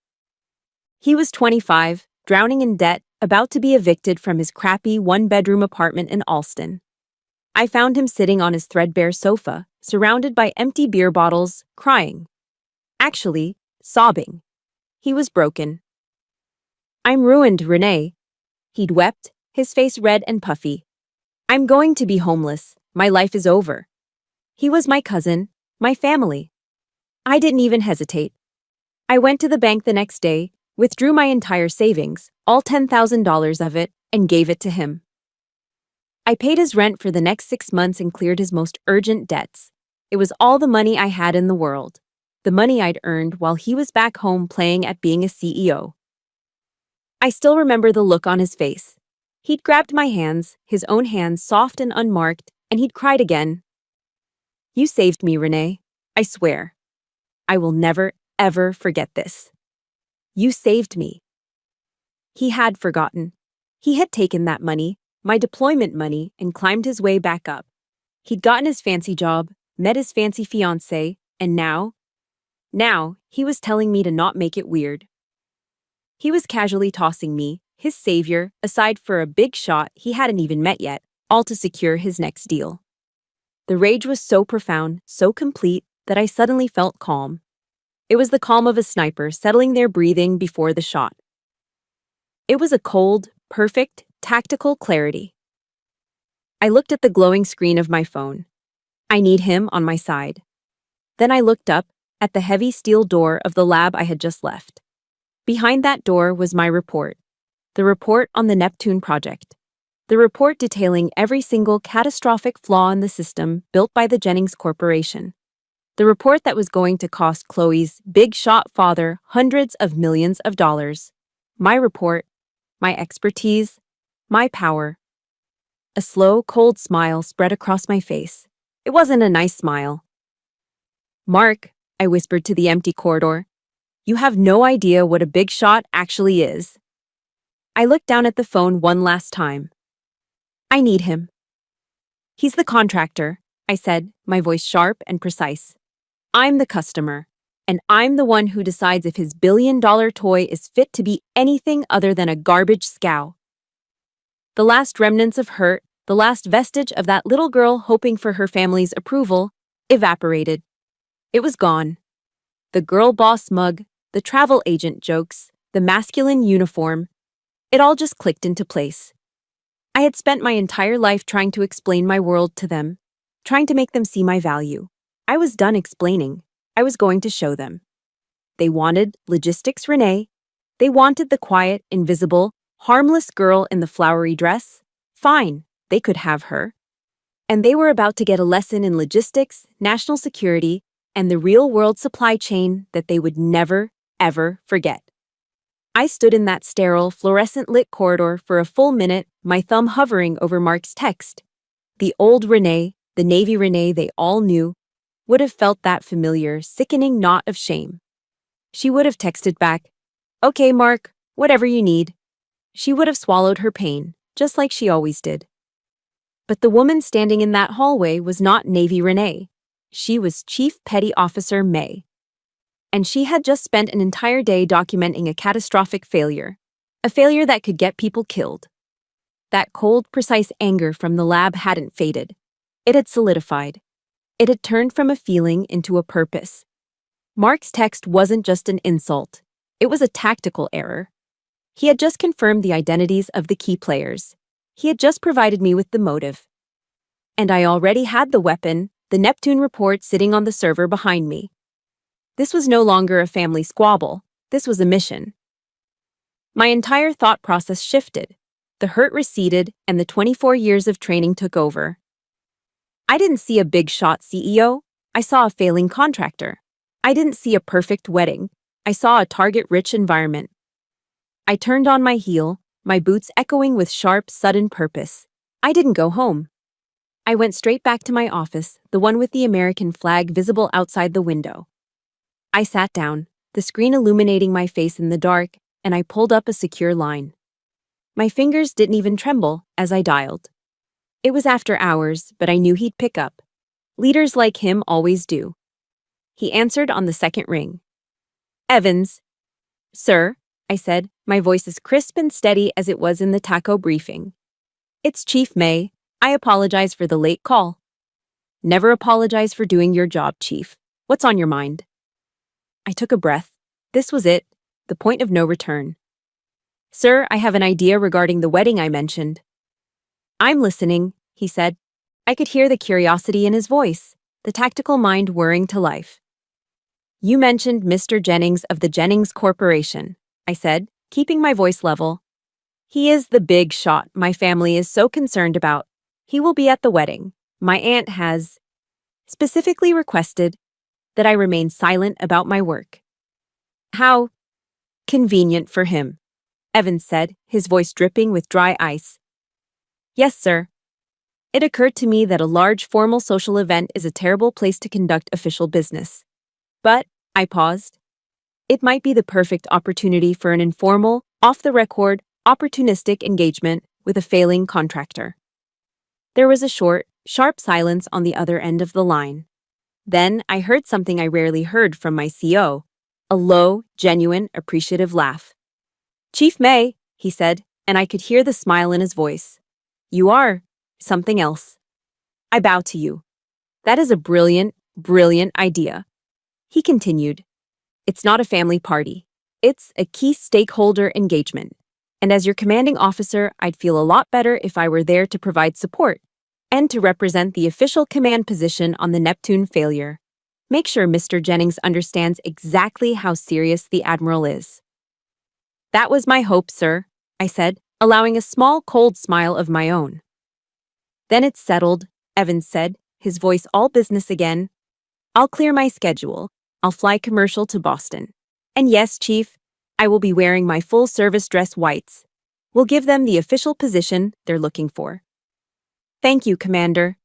He was 25, drowning in debt, about to be evicted from his crappy one-bedroom apartment in Allston. I found him sitting on his threadbare sofa, surrounded by empty beer bottles, crying. Actually, sobbing. He was broken. "I'm ruined, Renee." He'd wept, his face red and puffy. "I'm going to be homeless. My life is over." He was my cousin, my family. I didn't even hesitate. I went to the bank the next day, withdrew my entire savings, all $10,000 of it, and gave it to him. I paid his rent for the next 6 months and cleared his most urgent debts. It was all the money I had in the world, the money I'd earned while he was back home playing at being a CEO. I still remember the look on his face. He'd grabbed my hands, his own hands soft and unmarked, and he'd cried again. "You saved me, Renee. I swear. I will never, ever forget this. You saved me." He had forgotten. He had taken that money, my deployment money, and climbed his way back up. He'd gotten his fancy job, met his fancy fiancée, and now he was telling me to not make it weird. He was casually tossing me, his savior, aside for a big shot he hadn't even met yet, all to secure his next deal. The rage was so profound, so complete, that I suddenly felt calm. It was the calm of a sniper settling their breathing before the shot. It was a cold, perfect, tactical clarity. I looked at the glowing screen of my phone. I need him on my side. Then I looked up at the heavy steel door of the lab I had just left. Behind that door was my report. The report on the Neptune project. The report detailing every single catastrophic flaw in the system built by the Jennings Corporation. The report that was going to cost Chloe's big shot father hundreds of millions of dollars. My report, my expertise, my power. A slow, cold smile spread across my face. It wasn't a nice smile. "Mark," I whispered to the empty corridor, "you have no idea what a big shot actually is." I looked down at the phone one last time. "I need him." "He's the contractor," I said, my voice sharp and precise. "I'm the customer, and I'm the one who decides if his billion-dollar toy is fit to be anything other than a garbage scow." The last remnants of hurt, the last vestige of that little girl hoping for her family's approval, evaporated. It was gone. The girl boss mug, the travel agent jokes, the masculine uniform, it all just clicked into place. I had spent my entire life trying to explain my world to them, trying to make them see my value. I was done explaining. I was going to show them. They wanted logistics Renee. They wanted the quiet, invisible, harmless girl in the flowery dress. Fine, they could have her. And they were about to get a lesson in logistics, national security, and the real-world supply chain that they would never, ever forget. I stood in that sterile, fluorescent-lit corridor for a full minute, my thumb hovering over Mark's text. The old Renee, the Navy Renee they all knew, would have felt that familiar, sickening knot of shame. She would have texted back, "Okay, Mark, whatever you need." She would have swallowed her pain, just like she always did. But the woman standing in that hallway was not Navy Renee. She was Chief Petty Officer May. And she had just spent an entire day documenting a catastrophic failure, a failure that could get people killed. That cold, precise anger from the lab hadn't faded. It had solidified. It had turned from a feeling into a purpose. Mark's text wasn't just an insult. It was a tactical error. He had just confirmed the identities of the key players. He had just provided me with the motive. And I already had the weapon, the Neptune report sitting on the server behind me. This was no longer a family squabble. This was a mission. My entire thought process shifted. The hurt receded, and the 24 years of training took over. I didn't see a big-shot CEO. I saw a failing contractor. I didn't see a perfect wedding. I saw a target-rich environment. I turned on my heel, my boots echoing with sharp, sudden purpose. I didn't go home. I went straight back to my office, the one with the American flag visible outside the window. I sat down, the screen illuminating my face in the dark, and I pulled up a secure line. My fingers didn't even tremble as I dialed. It was after hours, but I knew he'd pick up. Leaders like him always do. He answered on the second ring. "Evans." "Sir," I said, my voice as crisp and steady as it was in the TACO briefing. "It's Chief May. I apologize for the late call." "Never apologize for doing your job, Chief. What's on your mind?" I took a breath. This was it, the point of no return. "Sir, I have an idea regarding the wedding I mentioned." "I'm listening," he said. I could hear the curiosity in his voice, the tactical mind whirring to life. "You mentioned Mr. Jennings of the Jennings Corporation," I said, keeping my voice level. "He is the big shot my family is so concerned about. He will be at the wedding. My aunt has specifically requested that I remain silent about my work." "How convenient for him," Evans said, his voice dripping with dry ice. "Yes, sir. It occurred to me that a large formal social event is a terrible place to conduct official business. But," I paused, "it might be the perfect opportunity for an informal, off-the-record, opportunistic engagement with a failing contractor." There was a short, sharp silence on the other end of the line. Then I heard something I rarely heard from my CO, a low, genuine, appreciative laugh. "Chief May," he said, and I could hear the smile in his voice. "You are something else. I bow to you. That is a brilliant, brilliant idea." He continued, "It's not a family party. It's a key stakeholder engagement. And as your commanding officer, I'd feel a lot better if I were there to provide support and to represent the official command position on the Neptune failure. Make sure Mr. Jennings understands exactly how serious the Admiral is." "That was my hope, sir," I said, allowing a small, cold smile of my own. "Then it's settled," Evans said, his voice all business again. "I'll clear my schedule. I'll fly commercial to Boston. And yes, Chief, I will be wearing my full-service dress whites. We'll give them the official position they're looking for." "Thank you, Commander."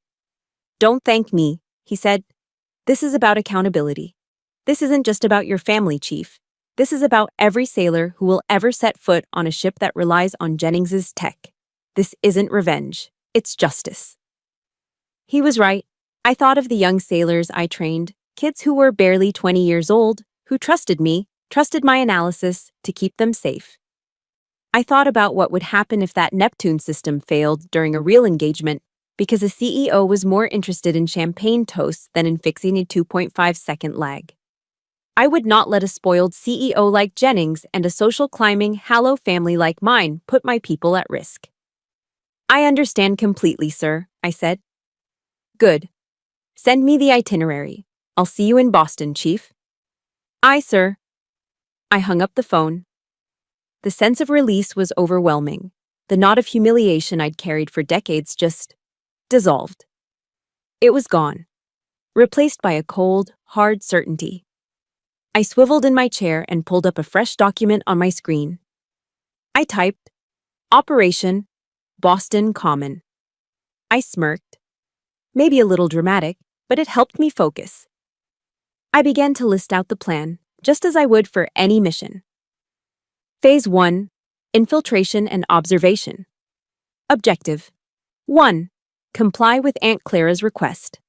"Don't thank me," he said. "This is about accountability. This isn't just about your family, Chief. This is about every sailor who will ever set foot on a ship that relies on Jennings's tech. This isn't revenge. It's justice." He was right. I thought of the young sailors I trained, kids who were barely 20 years old, who trusted me, trusted my analysis to keep them safe. I thought about what would happen if that Neptune system failed during a real engagement because a CEO was more interested in champagne toasts than in fixing a 2.5-second lag. I would not let a spoiled CEO like Jennings and a social climbing, hallow family like mine put my people at risk. "I understand completely, sir," I said. "Good. Send me the itinerary. I'll see you in Boston, Chief." "Aye, sir." I hung up the phone. The sense of release was overwhelming. The knot of humiliation I'd carried for decades just dissolved. It was gone, replaced by a cold, hard certainty. I swiveled in my chair and pulled up a fresh document on my screen. I typed, Operation Boston Common. I smirked. Maybe a little dramatic, but it helped me focus. I began to list out the plan, just as I would for any mission. Phase 1. Infiltration and Observation. Objective 1. Comply with Aunt Clara's request.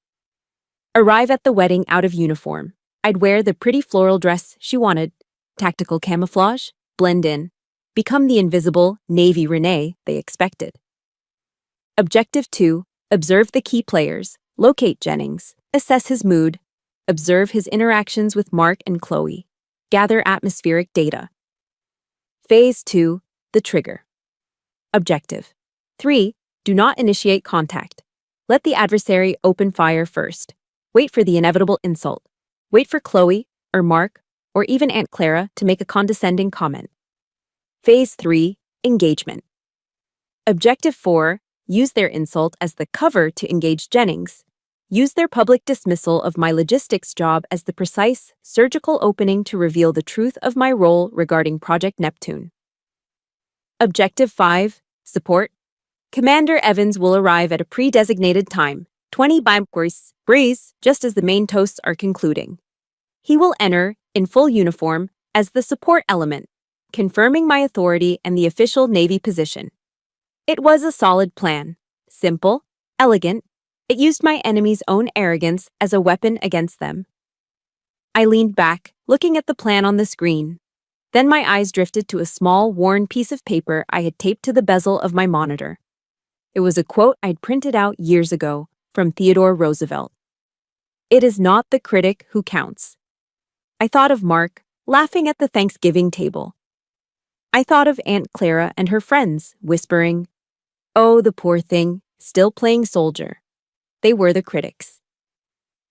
Arrive at the wedding out of uniform. I'd wear the pretty floral dress she wanted. Tactical camouflage, blend in. Become the invisible Navy Renee they expected. Objective 2. Observe the key players. Locate Jennings. Assess his mood. Observe his interactions with Mark and Chloe. Gather atmospheric data. Phase 2. The trigger. Objective 3. Do not initiate contact. Let the adversary open fire first. Wait for the inevitable insult. Wait for Chloe, or Mark, or even Aunt Clara to make a condescending comment. Phase 3. Engagement. Objective 4. Use their insult as the cover to engage Jennings. Use their public dismissal of my logistics job as the precise, surgical opening to reveal the truth of my role regarding Project Neptune. Objective 5. Support. Commander Evans will arrive at a pre-designated time, 20 Bimquers, breeze, just as the main toasts are concluding. He will enter, in full uniform, as the support element, confirming my authority and the official Navy position. It was a solid plan. Simple, elegant. It used my enemy's own arrogance as a weapon against them. I leaned back, looking at the plan on the screen. Then my eyes drifted to a small, worn piece of paper I had taped to the bezel of my monitor. It was a quote I'd printed out years ago from Theodore Roosevelt. It is not the critic who counts. I thought of Mark, laughing at the Thanksgiving table. I thought of Aunt Clara and her friends, whispering, "Oh, the poor thing, still playing soldier." They were the critics.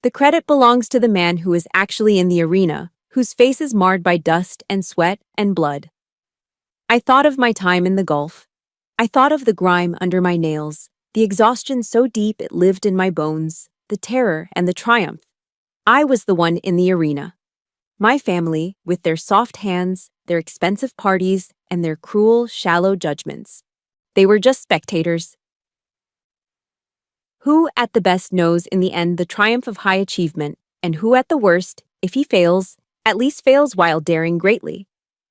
The credit belongs to the man who is actually in the arena, whose face is marred by dust and sweat and blood. I thought of my time in the Gulf. I thought of the grime under my nails, the exhaustion so deep it lived in my bones, the terror and the triumph. I was the one in the arena. My family, with their soft hands, their expensive parties, and their cruel, shallow judgments. They were just spectators. Who at the best knows in the end the triumph of high achievement, and who at the worst, if he fails, at least fails while daring greatly,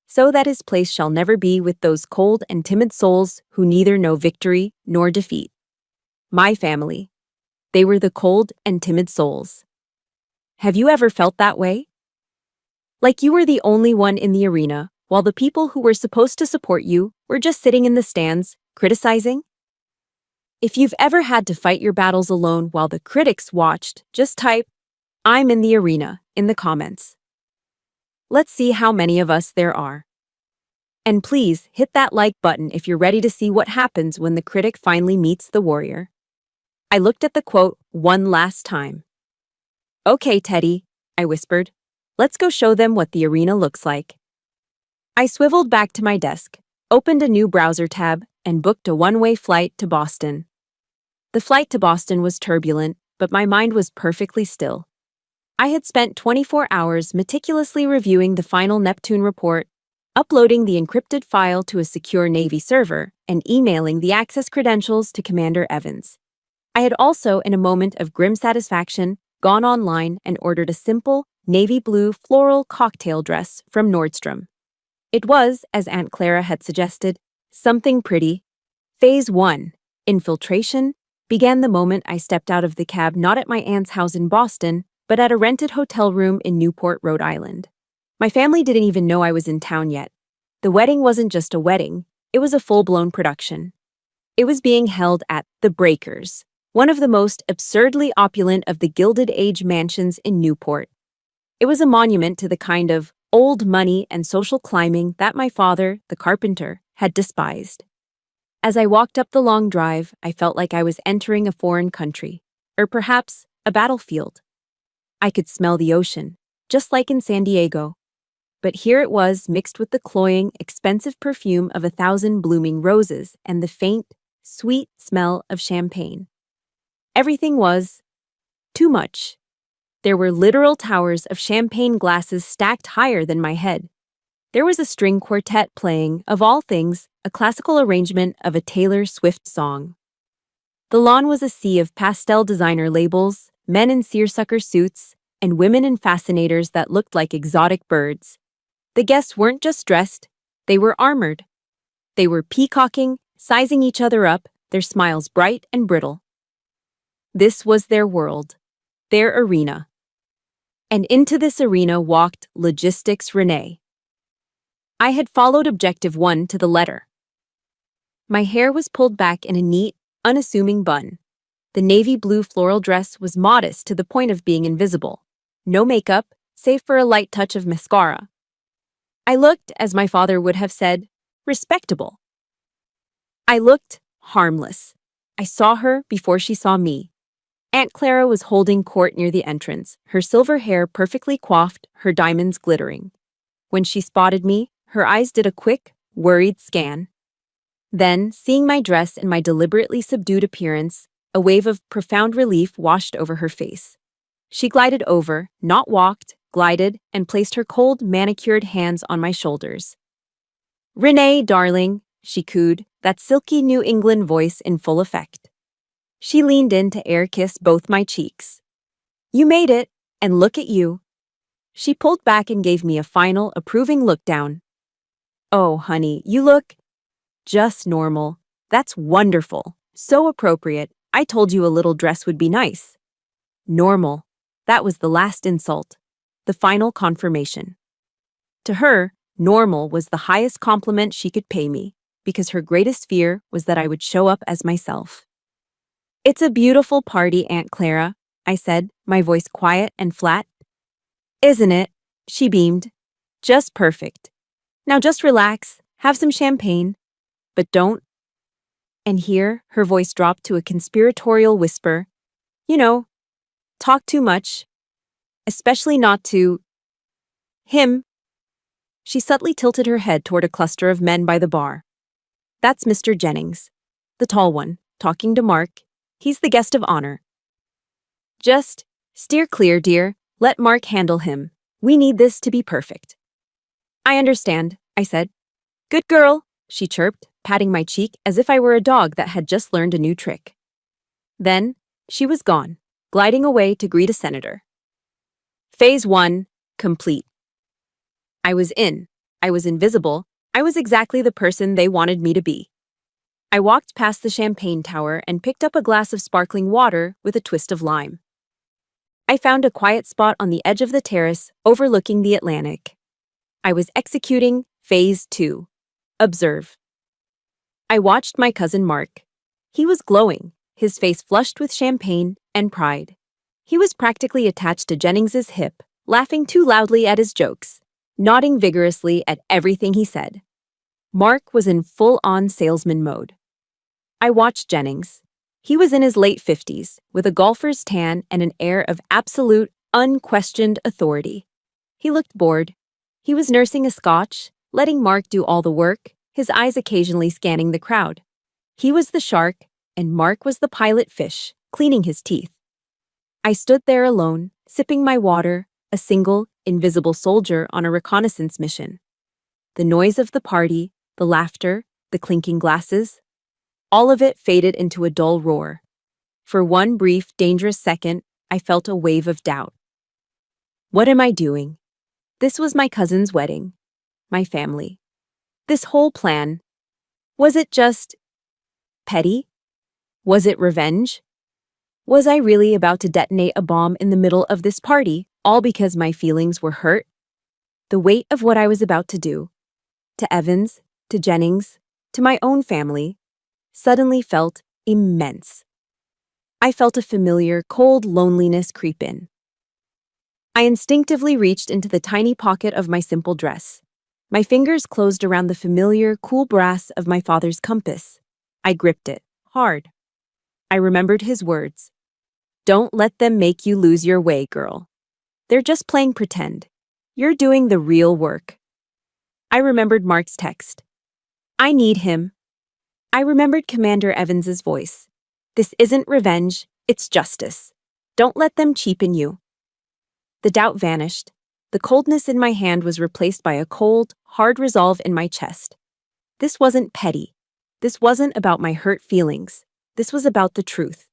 so that his place shall never be with those cold and timid souls who neither know victory nor defeat. My family. They were the cold and timid souls. Have you ever felt that way? Like you were the only one in the arena, while the people who were supposed to support you were just sitting in the stands, criticizing? If you've ever had to fight your battles alone while the critics watched, just type, "I'm in the arena," in the comments. Let's see how many of us there are. And please hit that like button if you're ready to see what happens when the critic finally meets the warrior. I looked at the quote one last time. "Okay, Teddy," I whispered. "Let's go show them what the arena looks like." I swiveled back to my desk, opened a new browser tab, and booked a one-way flight to Boston. The flight to Boston was turbulent, but my mind was perfectly still. I had spent 24 hours meticulously reviewing the final Neptune report, uploading the encrypted file to a secure Navy server, and emailing the access credentials to Commander Evans. I had also, in a moment of grim satisfaction, gone online and ordered a simple, navy blue floral cocktail dress from Nordstrom. It was, as Aunt Clara had suggested, something pretty. Phase 1, Infiltration, began the moment I stepped out of the cab not at my aunt's house in Boston, but at a rented hotel room in Newport, Rhode Island. My family didn't even know I was in town yet. The wedding wasn't just a wedding, it was a full-blown production. It was being held at The Breakers, one of the most absurdly opulent of the Gilded Age mansions in Newport. It was a monument to the kind of old money and social climbing that my father, the carpenter, had despised. As I walked up the long drive, I felt like I was entering a foreign country, or perhaps a battlefield. I could smell the ocean, just like in San Diego. But here it was, mixed with the cloying, expensive perfume of 1,000 blooming roses and the faint, sweet smell of champagne. Everything was too much. There were literal towers of champagne glasses stacked higher than my head. There was a string quartet playing, of all things, a classical arrangement of a Taylor Swift song. The lawn was a sea of pastel designer labels, men in seersucker suits, and women in fascinators that looked like exotic birds. The guests weren't just dressed, they were armored. They were peacocking, sizing each other up, their smiles bright and brittle. This was their world, their arena. And into this arena walked Logistics Renee. I had followed Objective 1 to the letter. My hair was pulled back in a neat, unassuming bun. The navy blue floral dress was modest to the point of being invisible. No makeup, save for a light touch of mascara. I looked, as my father would have said, respectable. I looked harmless. I saw her before she saw me. Aunt Clara was holding court near the entrance, her silver hair perfectly coiffed, her diamonds glittering. When she spotted me, her eyes did a quick, worried scan. Then, seeing my dress and my deliberately subdued appearance, a wave of profound relief washed over her face. She glided over, not walked, glided, and placed her cold, manicured hands on my shoulders. "Renee, darling," she cooed, that silky New England voice in full effect. She leaned in to air-kiss both my cheeks. "You made it, and look at you." She pulled back and gave me a final, approving look down. "Oh, honey, you look just normal. That's wonderful. So appropriate. I told you a little dress would be nice." Normal. That was the last insult. The final confirmation. To her, normal was the highest compliment she could pay me, because her greatest fear was that I would show up as myself. "It's a beautiful party, Aunt Clara," I said, my voice quiet and flat. "Isn't it?" She beamed. "Just perfect. Now just relax, have some champagne. But don't." And here, her voice dropped to a conspiratorial whisper. "You know, talk too much. Especially not to him." She subtly tilted her head toward a cluster of men by the bar. "That's Mr. Jennings, the tall one, talking to Mark. He's the guest of honor. Just steer clear, dear. Let Mark handle him. We need this to be perfect." "I understand," I said. "Good girl," she chirped, patting my cheek as if I were a dog that had just learned a new trick. Then, she was gone, gliding away to greet a senator. Phase 1, complete. I was in. I was invisible. I was exactly the person they wanted me to be. I walked past the champagne tower and picked up a glass of sparkling water with a twist of lime. I found a quiet spot on the edge of the terrace overlooking the Atlantic. I was executing Phase 2. Observe. I watched my cousin Mark. He was glowing, his face flushed with champagne and pride. He was practically attached to Jennings's hip, laughing too loudly at his jokes, nodding vigorously at everything he said. Mark was in full-on salesman mode. I watched Jennings. He was in his late 50s, with a golfer's tan and an air of absolute, unquestioned authority. He looked bored. He was nursing a scotch, letting Mark do all the work, his eyes occasionally scanning the crowd. He was the shark, and Mark was the pilot fish, cleaning his teeth. I stood there alone, sipping my water, a single, invisible soldier on a reconnaissance mission. The noise of the party, the laughter, the clinking glasses, all of it faded into a dull roar. For one brief, dangerous second, I felt a wave of doubt. What am I doing? This was my cousin's wedding. My family. This whole plan. Was it just petty? Was it revenge? Was I really about to detonate a bomb in the middle of this party, all because my feelings were hurt? The weight of what I was about to do, to Evans, to Jennings, to my own family, suddenly felt immense. I felt a familiar, cold loneliness creep in. I instinctively reached into the tiny pocket of my simple dress. My fingers closed around the familiar, cool brass of my father's compass. I gripped it, hard. I remembered his words. "Don't let them make you lose your way, girl. They're just playing pretend. You're doing the real work. I remembered Mark's text. I need him. I remembered Commander Evans's voice. This isn't revenge, it's justice. Don't let them cheapen you. The doubt vanished. The coldness in my hand was replaced by a cold, hard resolve in my chest. This wasn't petty. This wasn't about my hurt feelings. This was about the truth.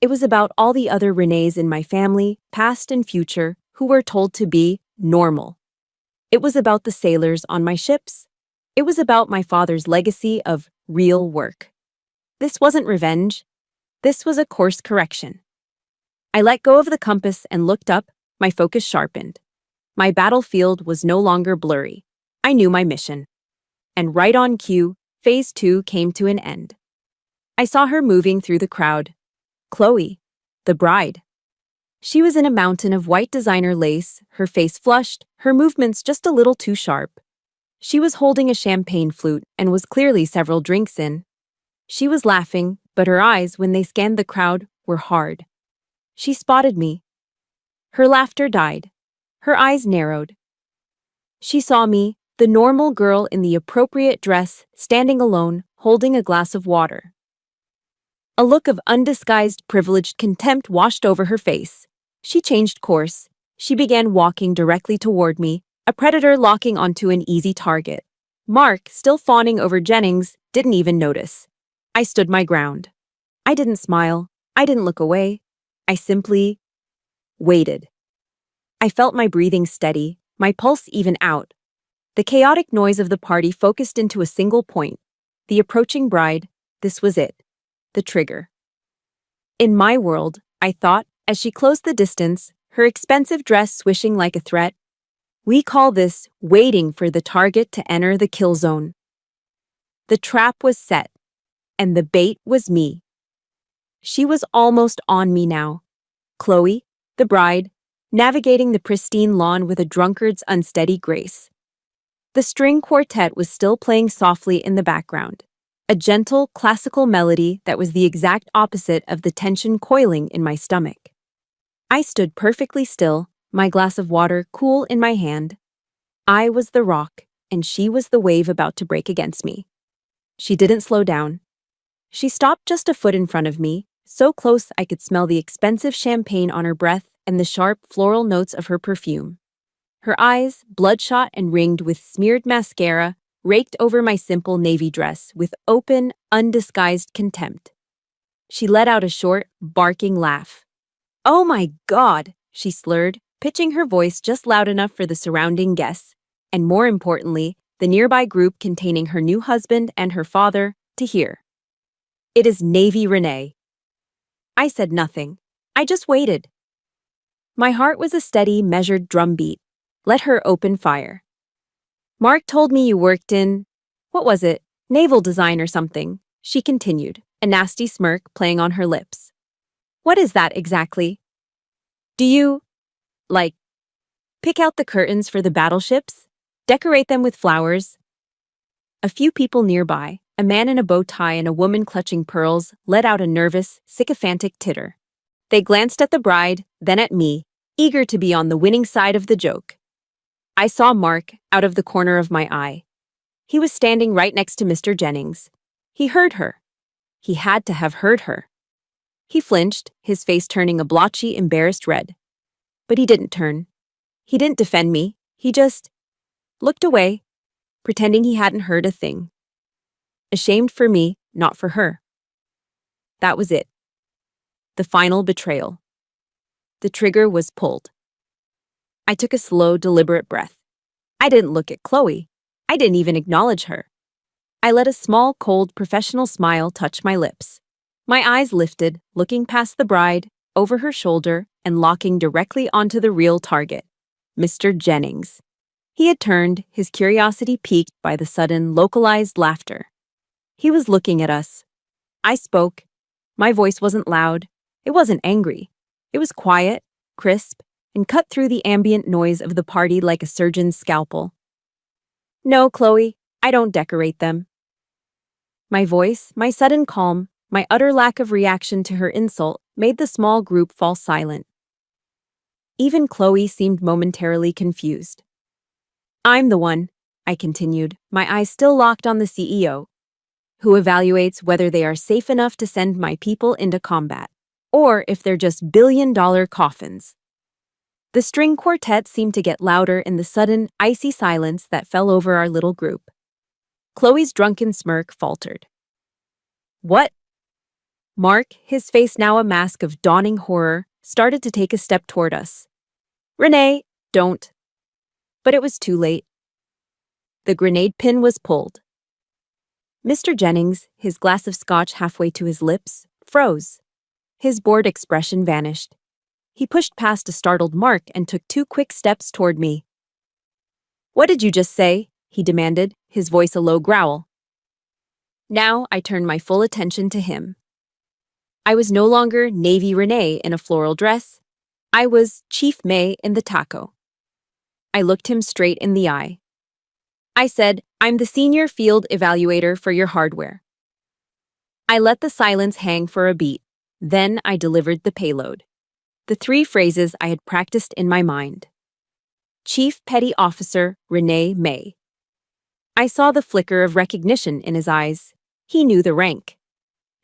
It was about all the other Renees in my family, past and future, who were told to be normal. It was about the sailors on my ships. It was about my father's legacy of real work. This wasn't revenge. This was a course correction. I let go of the compass and looked up, my focus sharpened. My battlefield was no longer blurry. I knew my mission. And right on cue, Phase 2 came to an end. I saw her moving through the crowd. Chloe, the bride. She was in a mountain of white designer lace, her face flushed, her movements just a little too sharp. She was holding a champagne flute and was clearly several drinks in. She was laughing, but her eyes, when they scanned the crowd, were hard. She spotted me. Her laughter died. Her eyes narrowed. She saw me, the normal girl in the appropriate dress, standing alone, holding a glass of water. A look of undisguised privileged contempt washed over her face. She changed course. She began walking directly toward me, a predator locking onto an easy target. Mark, still fawning over Jennings, didn't even notice. I stood my ground. I didn't smile. I didn't look away. I simply waited. I felt my breathing steady, my pulse even out. The chaotic noise of the party focused into a single point. The approaching bride. This was it. The trigger. In my world, I thought, as she closed the distance, her expensive dress swishing like a threat, we call this waiting for the target to enter the kill zone. The trap was set, and the bait was me. She was almost on me now. Chloe, the bride, navigating the pristine lawn with a drunkard's unsteady grace. The string quartet was still playing softly in the background, a gentle, classical melody that was the exact opposite of the tension coiling in my stomach. I stood perfectly still, my glass of water cool in my hand. I was the rock, and she was the wave about to break against me. She didn't slow down. She stopped just a foot in front of me, so close I could smell the expensive champagne on her breath and the sharp floral notes of her perfume. Her eyes, bloodshot and ringed with smeared mascara, raked over my simple navy dress with open, undisguised contempt. She let out a short, barking laugh. "Oh my God," she slurred, pitching her voice just loud enough for the surrounding guests, and more importantly, the nearby group containing her new husband and her father, to hear. "It is Navy Renee." I said nothing. I just waited. My heart was a steady, measured drumbeat. Let her open fire. "Mark told me you worked in, what was it, naval design or something," she continued, a nasty smirk playing on her lips. "What is that exactly? Do you, pick out the curtains for the battleships? Decorate them with flowers?" A few people nearby, a man in a bow tie and a woman clutching pearls, let out a nervous, sycophantic titter. They glanced at the bride, then at me, eager to be on the winning side of the joke. I saw Mark out of the corner of my eye. He was standing right next to Mr. Jennings. He heard her. He had to have heard her. He flinched, his face turning a blotchy, embarrassed red. But he didn't turn. He didn't defend me. He just looked away, pretending he hadn't heard a thing. Ashamed for me, not for her. That was it. The final betrayal. The trigger was pulled. I took a slow, deliberate breath. I didn't look at Chloe. I didn't even acknowledge her. I let a small, cold, professional smile touch my lips. My eyes lifted, looking past the bride, over her shoulder, and locking directly onto the real target, Mr. Jennings. He had turned, his curiosity piqued by the sudden, localized laughter. He was looking at us. I spoke. My voice wasn't loud. It wasn't angry. It was quiet, crisp, and cut through the ambient noise of the party like a surgeon's scalpel. "No, Chloe, I don't decorate them." My voice, my sudden calm, my utter lack of reaction to her insult made the small group fall silent. Even Chloe seemed momentarily confused. I'm the one, I continued, my eyes still locked on the CEO, who evaluates whether they are safe enough to send my people into combat, or if they're just billion-dollar coffins. The string quartet seemed to get louder in the sudden, icy silence that fell over our little group. Chloe's drunken smirk faltered. What? Mark, his face now a mask of dawning horror, started to take a step toward us. Renee, don't. But it was too late. The grenade pin was pulled. Mr. Jennings, his glass of scotch halfway to his lips, froze. His bored expression vanished. He pushed past a startled Mark and took 2 quick steps toward me. What did you just say? He demanded, his voice a low growl. Now I turned my full attention to him. I was no longer Navy Renee in a floral dress. I was Chief May in the taco. I looked him straight in the eye. I said, I'm the senior field evaluator for your hardware. I let the silence hang for a beat. Then I delivered the payload. The 3 phrases I had practiced in my mind. Chief Petty Officer Renee May. I saw the flicker of recognition in his eyes. He knew the rank.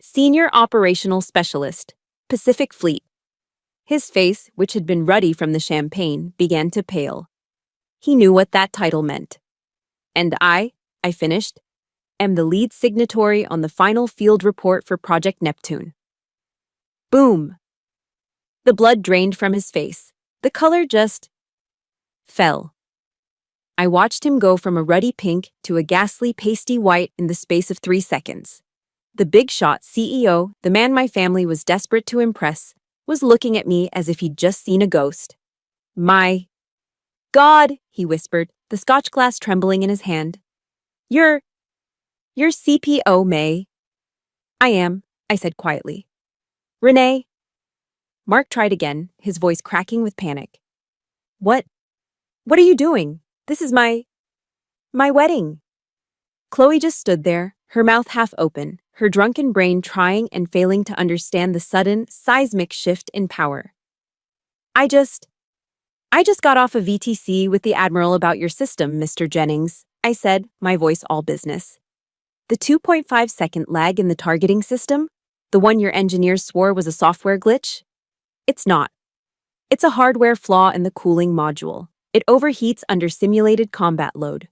Senior Operational Specialist, Pacific Fleet. His face, which had been ruddy from the champagne, began to pale. He knew what that title meant. And I finished, am the lead signatory on the final field report for Project Neptune. Boom! The blood drained from his face. The color just fell. I watched him go from a ruddy pink to a ghastly pasty white in the space of 3 seconds. The big shot CEO, the man my family was desperate to impress, was looking at me as if he'd just seen a ghost. My God, he whispered, the scotch glass trembling in his hand. You're CPO, May. I am, I said quietly. Renee. Mark tried again, his voice cracking with panic. What are you doing? This is my wedding. Chloe just stood there, her mouth half open, her drunken brain trying and failing to understand the sudden, seismic shift in power. I just got off a VTC with the Admiral about your system, Mr. Jennings, I said, my voice all business. The 2.5-second lag in the targeting system, the one your engineers swore was a software glitch? It's not. It's a hardware flaw in the cooling module. It overheats under simulated combat load.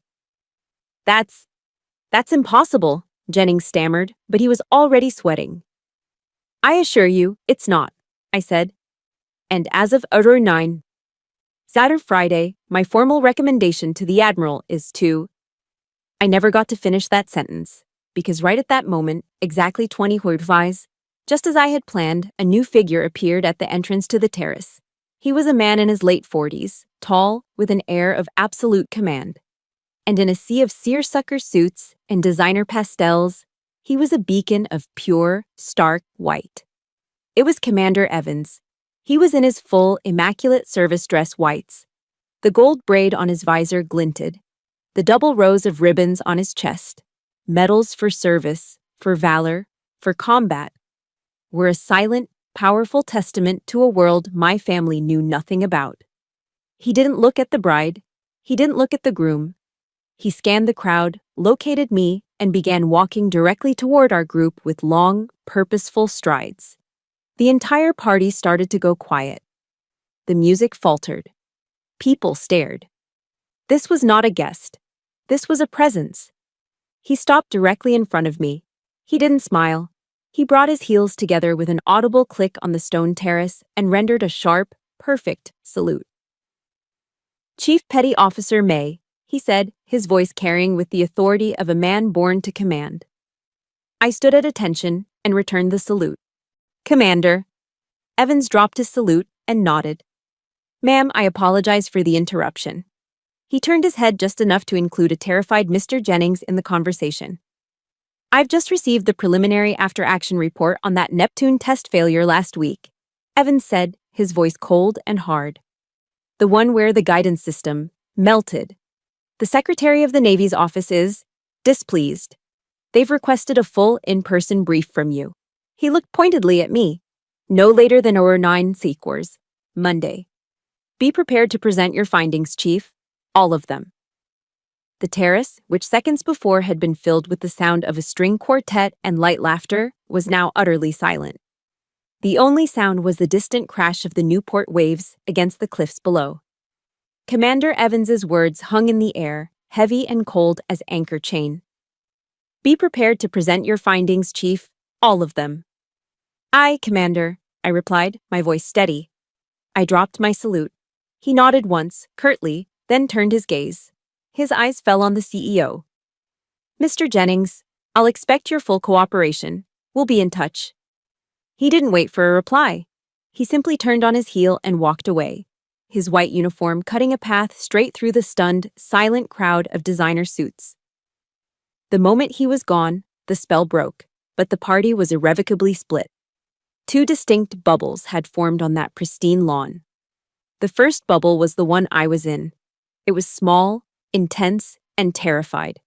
That's impossible, Jennings stammered, but he was already sweating. I assure you, it's not, I said. And as of Utter 9, Saturday Friday, my formal recommendation to the Admiral is to... I never got to finish that sentence, because right at that moment, exactly 20 Huidvais, just as I had planned, a new figure appeared at the entrance to the terrace. He was a man in his late 40s, tall, with an air of absolute command. And in a sea of seersucker suits and designer pastels, he was a beacon of pure, stark white. It was Commander Evans. He was in his full, immaculate service dress whites. The gold braid on his visor glinted. The double rows of ribbons on his chest, medals for service, for valor, for combat, were a silent, powerful testament to a world my family knew nothing about. He didn't look at the bride. He didn't look at the groom. He scanned the crowd, located me, and began walking directly toward our group with long, purposeful strides. The entire party started to go quiet. The music faltered. People stared. This was not a guest. This was a presence. He stopped directly in front of me. He didn't smile. He brought his heels together with an audible click on the stone terrace and rendered a sharp, perfect salute. Chief Petty Officer May, he said, his voice carrying with the authority of a man born to command. I stood at attention and returned the salute. Commander. Evans dropped his salute and nodded. Ma'am, I apologize for the interruption. He turned his head just enough to include a terrified Mr. Jennings in the conversation. I've just received the preliminary after-action report on that Neptune test failure last week, Evans said, his voice cold and hard. The one where the guidance system melted. The Secretary of the Navy's office is displeased. They've requested a full in-person brief from you. He looked pointedly at me. No later than our 9 sequels, Monday. Be prepared to present your findings, Chief. All of them. The terrace, which seconds before had been filled with the sound of a string quartet and light laughter, was now utterly silent. The only sound was the distant crash of the Newport waves against the cliffs below. Commander Evans's words hung in the air, heavy and cold as anchor chain. "Be prepared to present your findings, Chief, all of them." "Aye, Commander," I replied, my voice steady. I dropped my salute. He nodded once, curtly, then turned his gaze. His eyes fell on the CEO. "Mr. Jennings, I'll expect your full cooperation. We'll be in touch." He didn't wait for a reply. He simply turned on his heel and walked away, his white uniform cutting a path straight through the stunned, silent crowd of designer suits. The moment he was gone, the spell broke, but the party was irrevocably split. Two distinct bubbles had formed on that pristine lawn. The first bubble was the one I was in. It was small, intense, and terrified.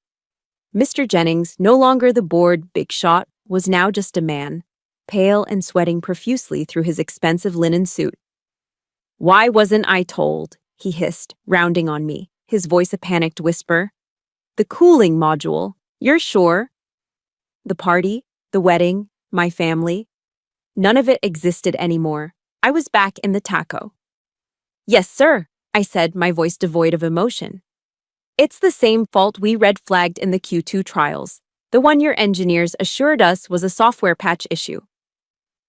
Mr. Jennings, no longer the bored big shot, was now just a man, pale and sweating profusely through his expensive linen suit. "Why wasn't I told?" he hissed, rounding on me, his voice a panicked whisper. "The cooling module, you're sure?" The party, the wedding, my family. None of it existed anymore. I was back in the taco. "Yes, sir," I said, my voice devoid of emotion. "It's the same fault we red-flagged in the Q2 trials, the one your engineers assured us was a software patch issue.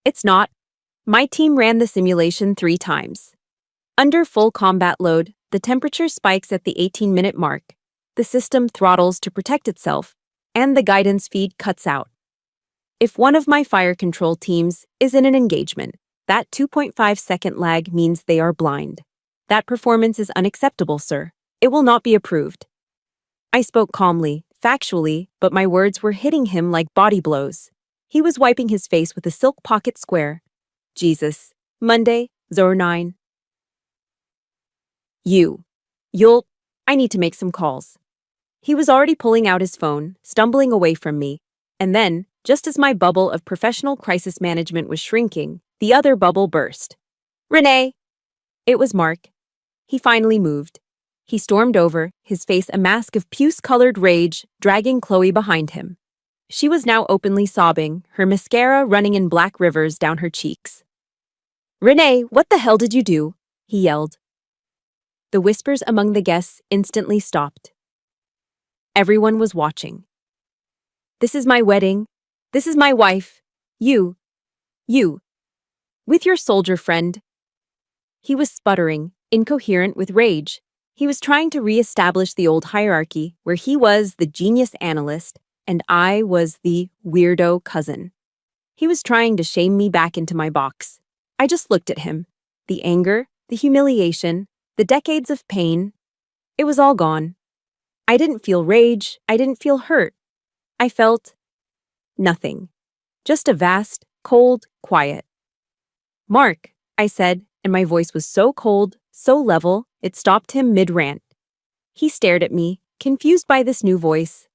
It's not. My team ran the simulation 3 times. Under full combat load, the temperature spikes at the 18-minute mark, the system throttles to protect itself, and the guidance feed cuts out. If one of my fire control teams is in an engagement, that 2.5-second lag means they are blind. That performance is unacceptable, sir. It will not be approved." I spoke calmly, factually, but my words were hitting him like body blows. He was wiping his face with a silk pocket square. "Jesus. Monday, 09. I need to make some calls." He was already pulling out his phone, stumbling away from me, and then, just as my bubble of professional crisis management was shrinking, the other bubble burst. "Renee!" It was Mark. He finally moved. He stormed over, his face a mask of puce-colored rage, dragging Chloe behind him. She was now openly sobbing, her mascara running in black rivers down her cheeks. "Renee, what the hell did you do?" he yelled. The whispers among the guests instantly stopped. Everyone was watching. "This is my wedding. This is my wife. You. With your soldier friend." He was sputtering, incoherent with rage. He was trying to re-establish the old hierarchy, where he was the genius analyst and I was the weirdo cousin. He was trying to shame me back into my box. I just looked at him. The anger, the humiliation, the decades of pain. It was all gone. I didn't feel rage. I didn't feel hurt. I felt nothing. Just a vast, cold quiet. "Mark," I said, and my voice was so cold, so level, it stopped him mid-rant. He stared at me, confused by this new voice.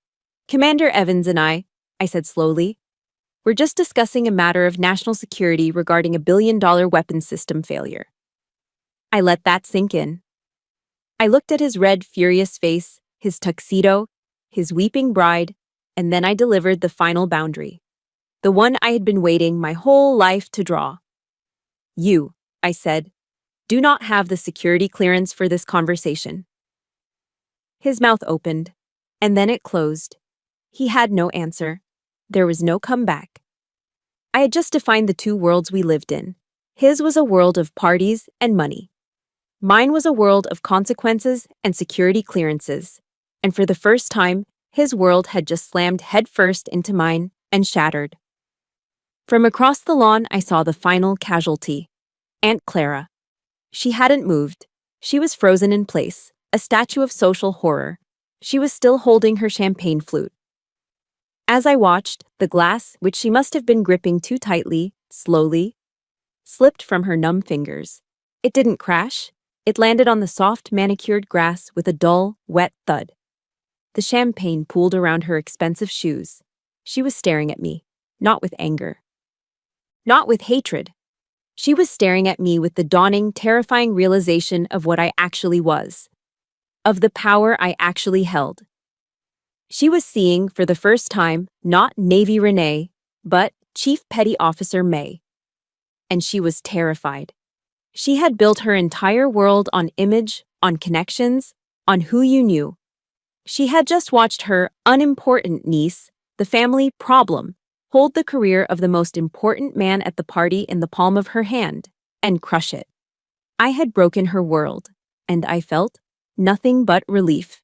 "Commander Evans and I said slowly, "we're just discussing a matter of national security regarding a billion-dollar weapons system failure." I let that sink in. I looked at his red, furious face, his tuxedo, his weeping bride, and then I delivered the final boundary. The one I had been waiting my whole life to draw. "You," I said, "do not have the security clearance for this conversation." His mouth opened, and then it closed. He had no answer. There was no comeback. I had just defined the two worlds we lived in. His was a world of parties and money. Mine was a world of consequences and security clearances. And for the first time, his world had just slammed headfirst into mine and shattered. From across the lawn, I saw the final casualty. Aunt Clara. She hadn't moved. She was frozen in place, a statue of social horror. She was still holding her champagne flute. As I watched, the glass, which she must have been gripping too tightly, slowly, slipped from her numb fingers. It didn't crash. It landed on the soft, manicured grass with a dull, wet thud. The champagne pooled around her expensive shoes. She was staring at me, not with anger. Not with hatred. She was staring at me with the dawning, terrifying realization of what I actually was. Of the power I actually held. She was seeing, for the first time, not Navy Renee, but Chief Petty Officer May. And she was terrified. She had built her entire world on image, on connections, on who you knew. She had just watched her unimportant niece, the family problem, hold the career of the most important man at the party in the palm of her hand and crush it. I had broken her world, and I felt nothing but relief.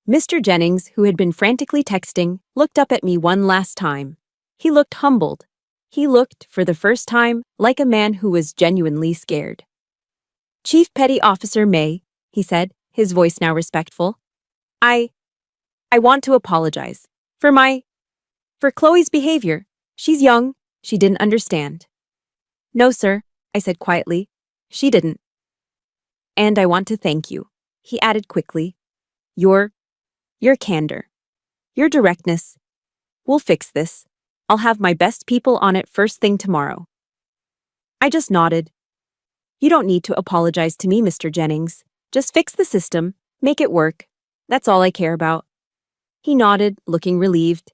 Mr. Jennings, who had been frantically texting, looked up at me one last time. He looked humbled. He looked, for the first time, like a man who was genuinely scared. "Chief Petty Officer May," he said, his voice now respectful. I want to apologize for Chloe's behavior. She's young. She didn't understand." "No, sir," I said quietly. "She didn't." "And I want to thank you," he added quickly. Your candor. Your directness. We'll fix this. I'll have my best people on it first thing tomorrow." I just nodded. "You don't need to apologize to me, Mr. Jennings. Just fix the system, make it work. That's all I care about." He nodded, looking relieved.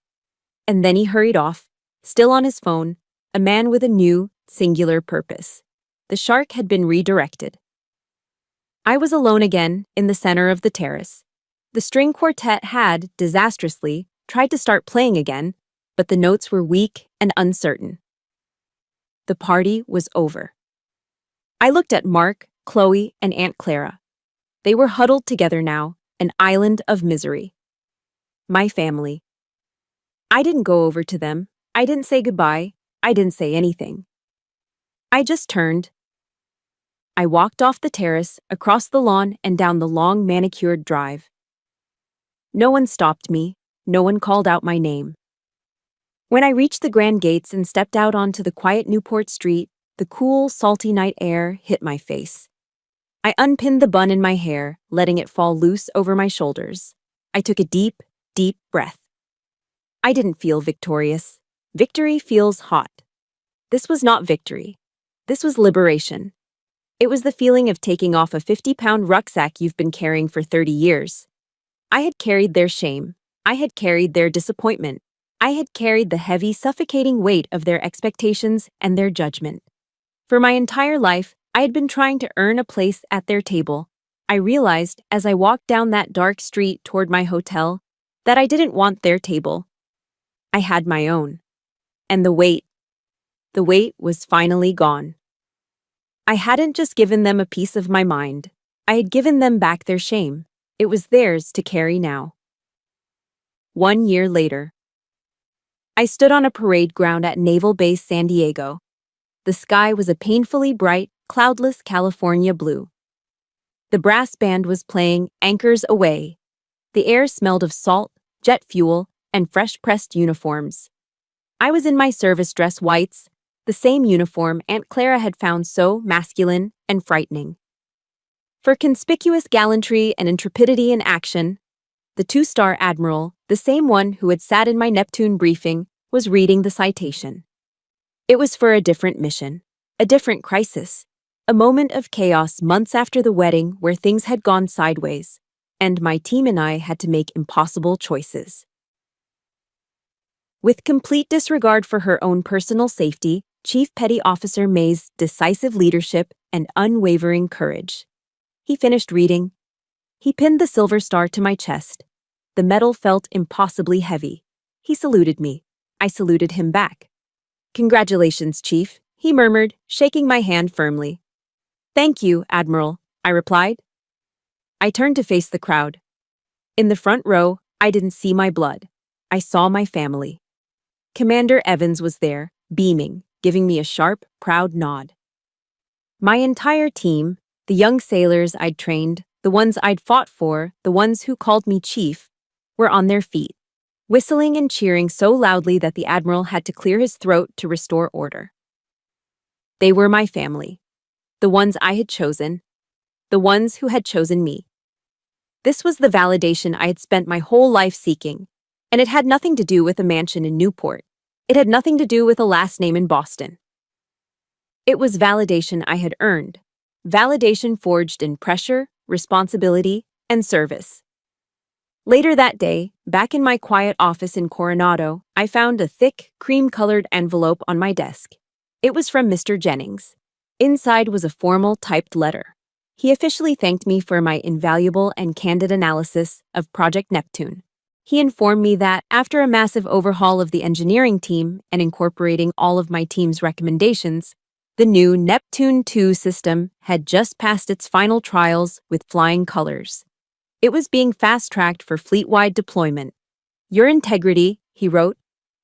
And then he hurried off, still on his phone, a man with a new, singular purpose. The shark had been redirected. I was alone again, in the center of the terrace. The string quartet had, disastrously, tried to start playing again, but the notes were weak and uncertain. The party was over. I looked at Mark, Chloe, and Aunt Clara. They were huddled together now, an island of misery. My family. I didn't go over to them. I didn't say goodbye. I didn't say anything. I just turned. I walked off the terrace, across the lawn, and down the long manicured drive. No one stopped me. No one called out my name. When I reached the grand gates and stepped out onto the quiet Newport Street, the cool, salty night air hit my face. I unpinned the bun in my hair, letting it fall loose over my shoulders. I took a deep, deep breath. I didn't feel victorious. Victory feels hot. This was not victory. This was liberation. It was the feeling of taking off a 50-pound rucksack you've been carrying for 30 years. I had carried their shame. I had carried their disappointment. I had carried the heavy, suffocating weight of their expectations and their judgment. For my entire life, I had been trying to earn a place at their table. I realized, as I walked down that dark street toward my hotel, that I didn't want their table. I had my own. And the weight was finally gone. I hadn't just given them a piece of my mind. I had given them back their shame. It was theirs to carry now. 1 year later. I stood on a parade ground at Naval Base San Diego. The sky was a painfully bright, cloudless California blue. The brass band was playing Anchors Aweigh. The air smelled of salt, jet fuel, and fresh-pressed uniforms. I was in my service dress whites, the same uniform Aunt Clara had found so masculine and frightening. For conspicuous gallantry and intrepidity in action, the 2-star admiral, the same one who had sat in my Neptune briefing, was reading the citation. It was for a different mission, a different crisis, a moment of chaos months after the wedding where things had gone sideways, and my team and I had to make impossible choices. With complete disregard for her own personal safety, Chief Petty Officer May's decisive leadership and unwavering courage. He finished reading. He pinned the silver star to my chest. The metal felt impossibly heavy. He saluted me. I saluted him back. "Congratulations, Chief," he murmured, shaking my hand firmly. "Thank you, Admiral," I replied. I turned to face the crowd. In the front row, I didn't see my blood. I saw my family. Commander Evans was there, beaming, giving me a sharp, proud nod. My entire team, the young sailors I'd trained, the ones I'd fought for, the ones who called me chief, were on their feet, whistling and cheering so loudly that the Admiral had to clear his throat to restore order. They were my family, the ones I had chosen, the ones who had chosen me. This was the validation I had spent my whole life seeking, and it had nothing to do with a mansion in Newport. It had nothing to do with a last name in Boston. It was validation I had earned, validation forged in pressure, responsibility, and service. Later that day, back in my quiet office in Coronado, I found a thick, cream-colored envelope on my desk. It was from Mr. Jennings. Inside was a formal, typed letter. He officially thanked me for my invaluable and candid analysis of Project Neptune. He informed me that, after a massive overhaul of the engineering team and incorporating all of my team's recommendations, the new Neptune 2 system had just passed its final trials with flying colors. It was being fast-tracked for fleet-wide deployment. Your integrity, he wrote,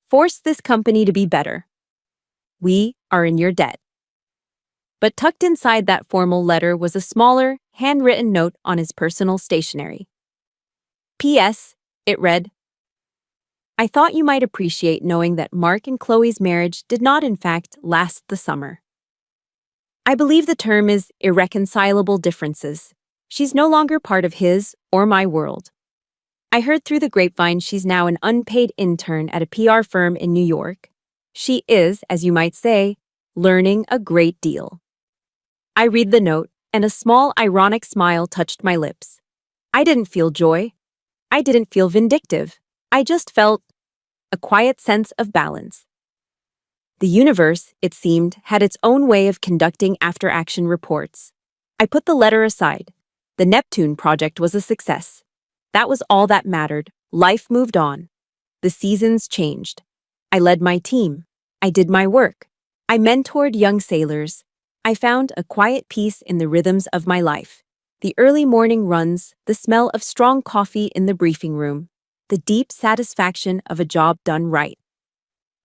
forced this company to be better. We are in your debt. But tucked inside that formal letter was a smaller, handwritten note on his personal stationery. P.S., it read, I thought you might appreciate knowing that Mark and Chloe's marriage did not in fact last the summer. I believe the term is irreconcilable differences. She's no longer part of his or my world. I heard through the grapevine she's now an unpaid intern at a PR firm in New York. She is, as you might say, learning a great deal. I read the note, and a small, ironic smile touched my lips. I didn't feel joy. I didn't feel vindictive. I just felt a quiet sense of balance. The universe, it seemed, had its own way of conducting after-action reports. I put the letter aside. The Neptune project was a success. That was all that mattered. Life moved on. The seasons changed. I led my team. I did my work. I mentored young sailors. I found a quiet peace in the rhythms of my life. The early morning runs, the smell of strong coffee in the briefing room, the deep satisfaction of a job done right.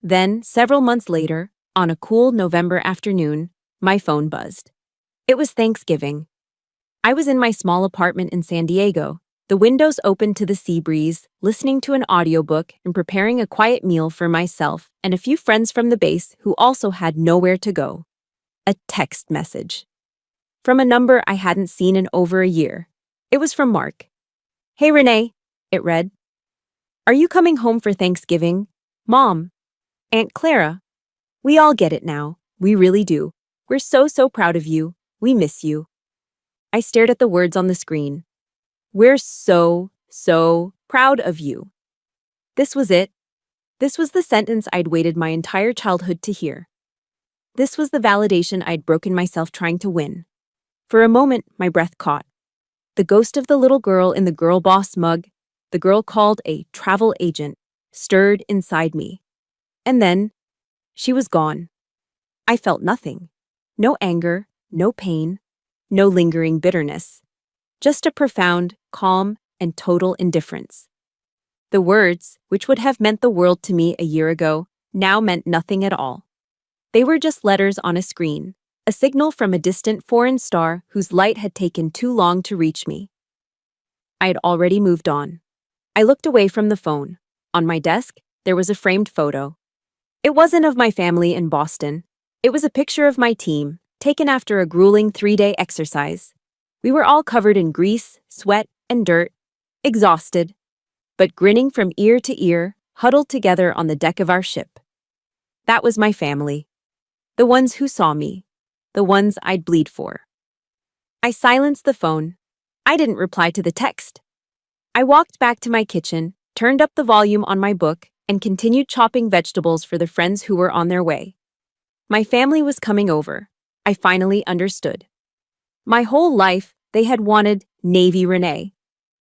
Then, several months later, on a cool November afternoon, my phone buzzed. It was Thanksgiving. I was in my small apartment in San Diego, the windows open to the sea breeze, listening to an audiobook and preparing a quiet meal for myself and a few friends from the base who also had nowhere to go. A text message. From a number I hadn't seen in over a year. It was from Mark. Hey Renee, it read. Are you coming home for Thanksgiving? Mom. Aunt Clara. We all get it now. We really do. We're so proud of you. We miss you. I stared at the words on the screen. We're so proud of you. This was it. This was the sentence I'd waited my entire childhood to hear. This was the validation I'd broken myself trying to win. For a moment, my breath caught. The ghost of the little girl in the girl boss mug, the girl called a travel agent, stirred inside me. And then, she was gone. I felt nothing. No anger, no pain, no lingering bitterness. Just a profound, calm, and total indifference. The words, which would have meant the world to me a year ago, now meant nothing at all. They were just letters on a screen, a signal from a distant foreign star whose light had taken too long to reach me. I had already moved on. I looked away from the phone. On my desk, there was a framed photo. It wasn't of my family in Boston. It was a picture of my team, taken after a grueling 3-day exercise. We were all covered in grease, sweat, and dirt, exhausted, but grinning from ear to ear, huddled together on the deck of our ship. That was my family. The ones who saw me. The ones I'd bleed for. I silenced the phone. I didn't reply to the text. I walked back to my kitchen, turned up the volume on my book, and continued chopping vegetables for the friends who were on their way. My family was coming over. I finally understood. My whole life, they had wanted Navy Renee,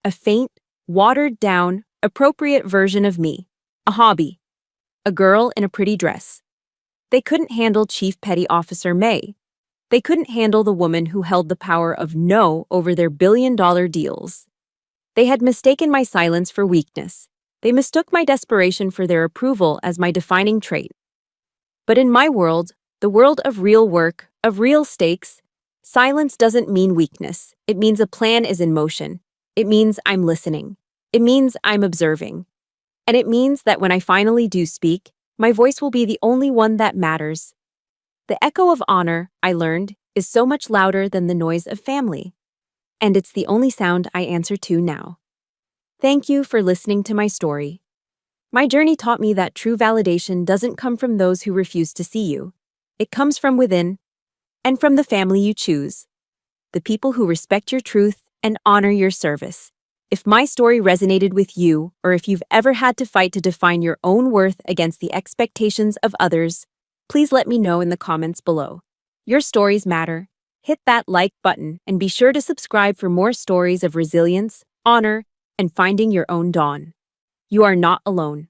a faint, watered-down, appropriate version of me, a hobby, a girl in a pretty dress. They couldn't handle Chief Petty Officer May. They couldn't handle the woman who held the power of no over their billion-dollar deals. They had mistaken my silence for weakness. They mistook my desperation for their approval as my defining trait. But in my world, the world of real work, of real stakes, silence doesn't mean weakness. It means a plan is in motion. It means I'm listening. It means I'm observing. And it means that when I finally do speak, my voice will be the only one that matters. The echo of honor, I learned, is so much louder than the noise of family. And it's the only sound I answer to now. Thank you for listening to my story. My journey taught me that true validation doesn't come from those who refuse to see you. It comes from within, and from the family you choose. The people who respect your truth and honor your service. If my story resonated with you, or if you've ever had to fight to define your own worth against the expectations of others, please let me know in the comments below. Your stories matter. Hit that like button and be sure to subscribe for more stories of resilience, honor, and finding your own dawn. You are not alone.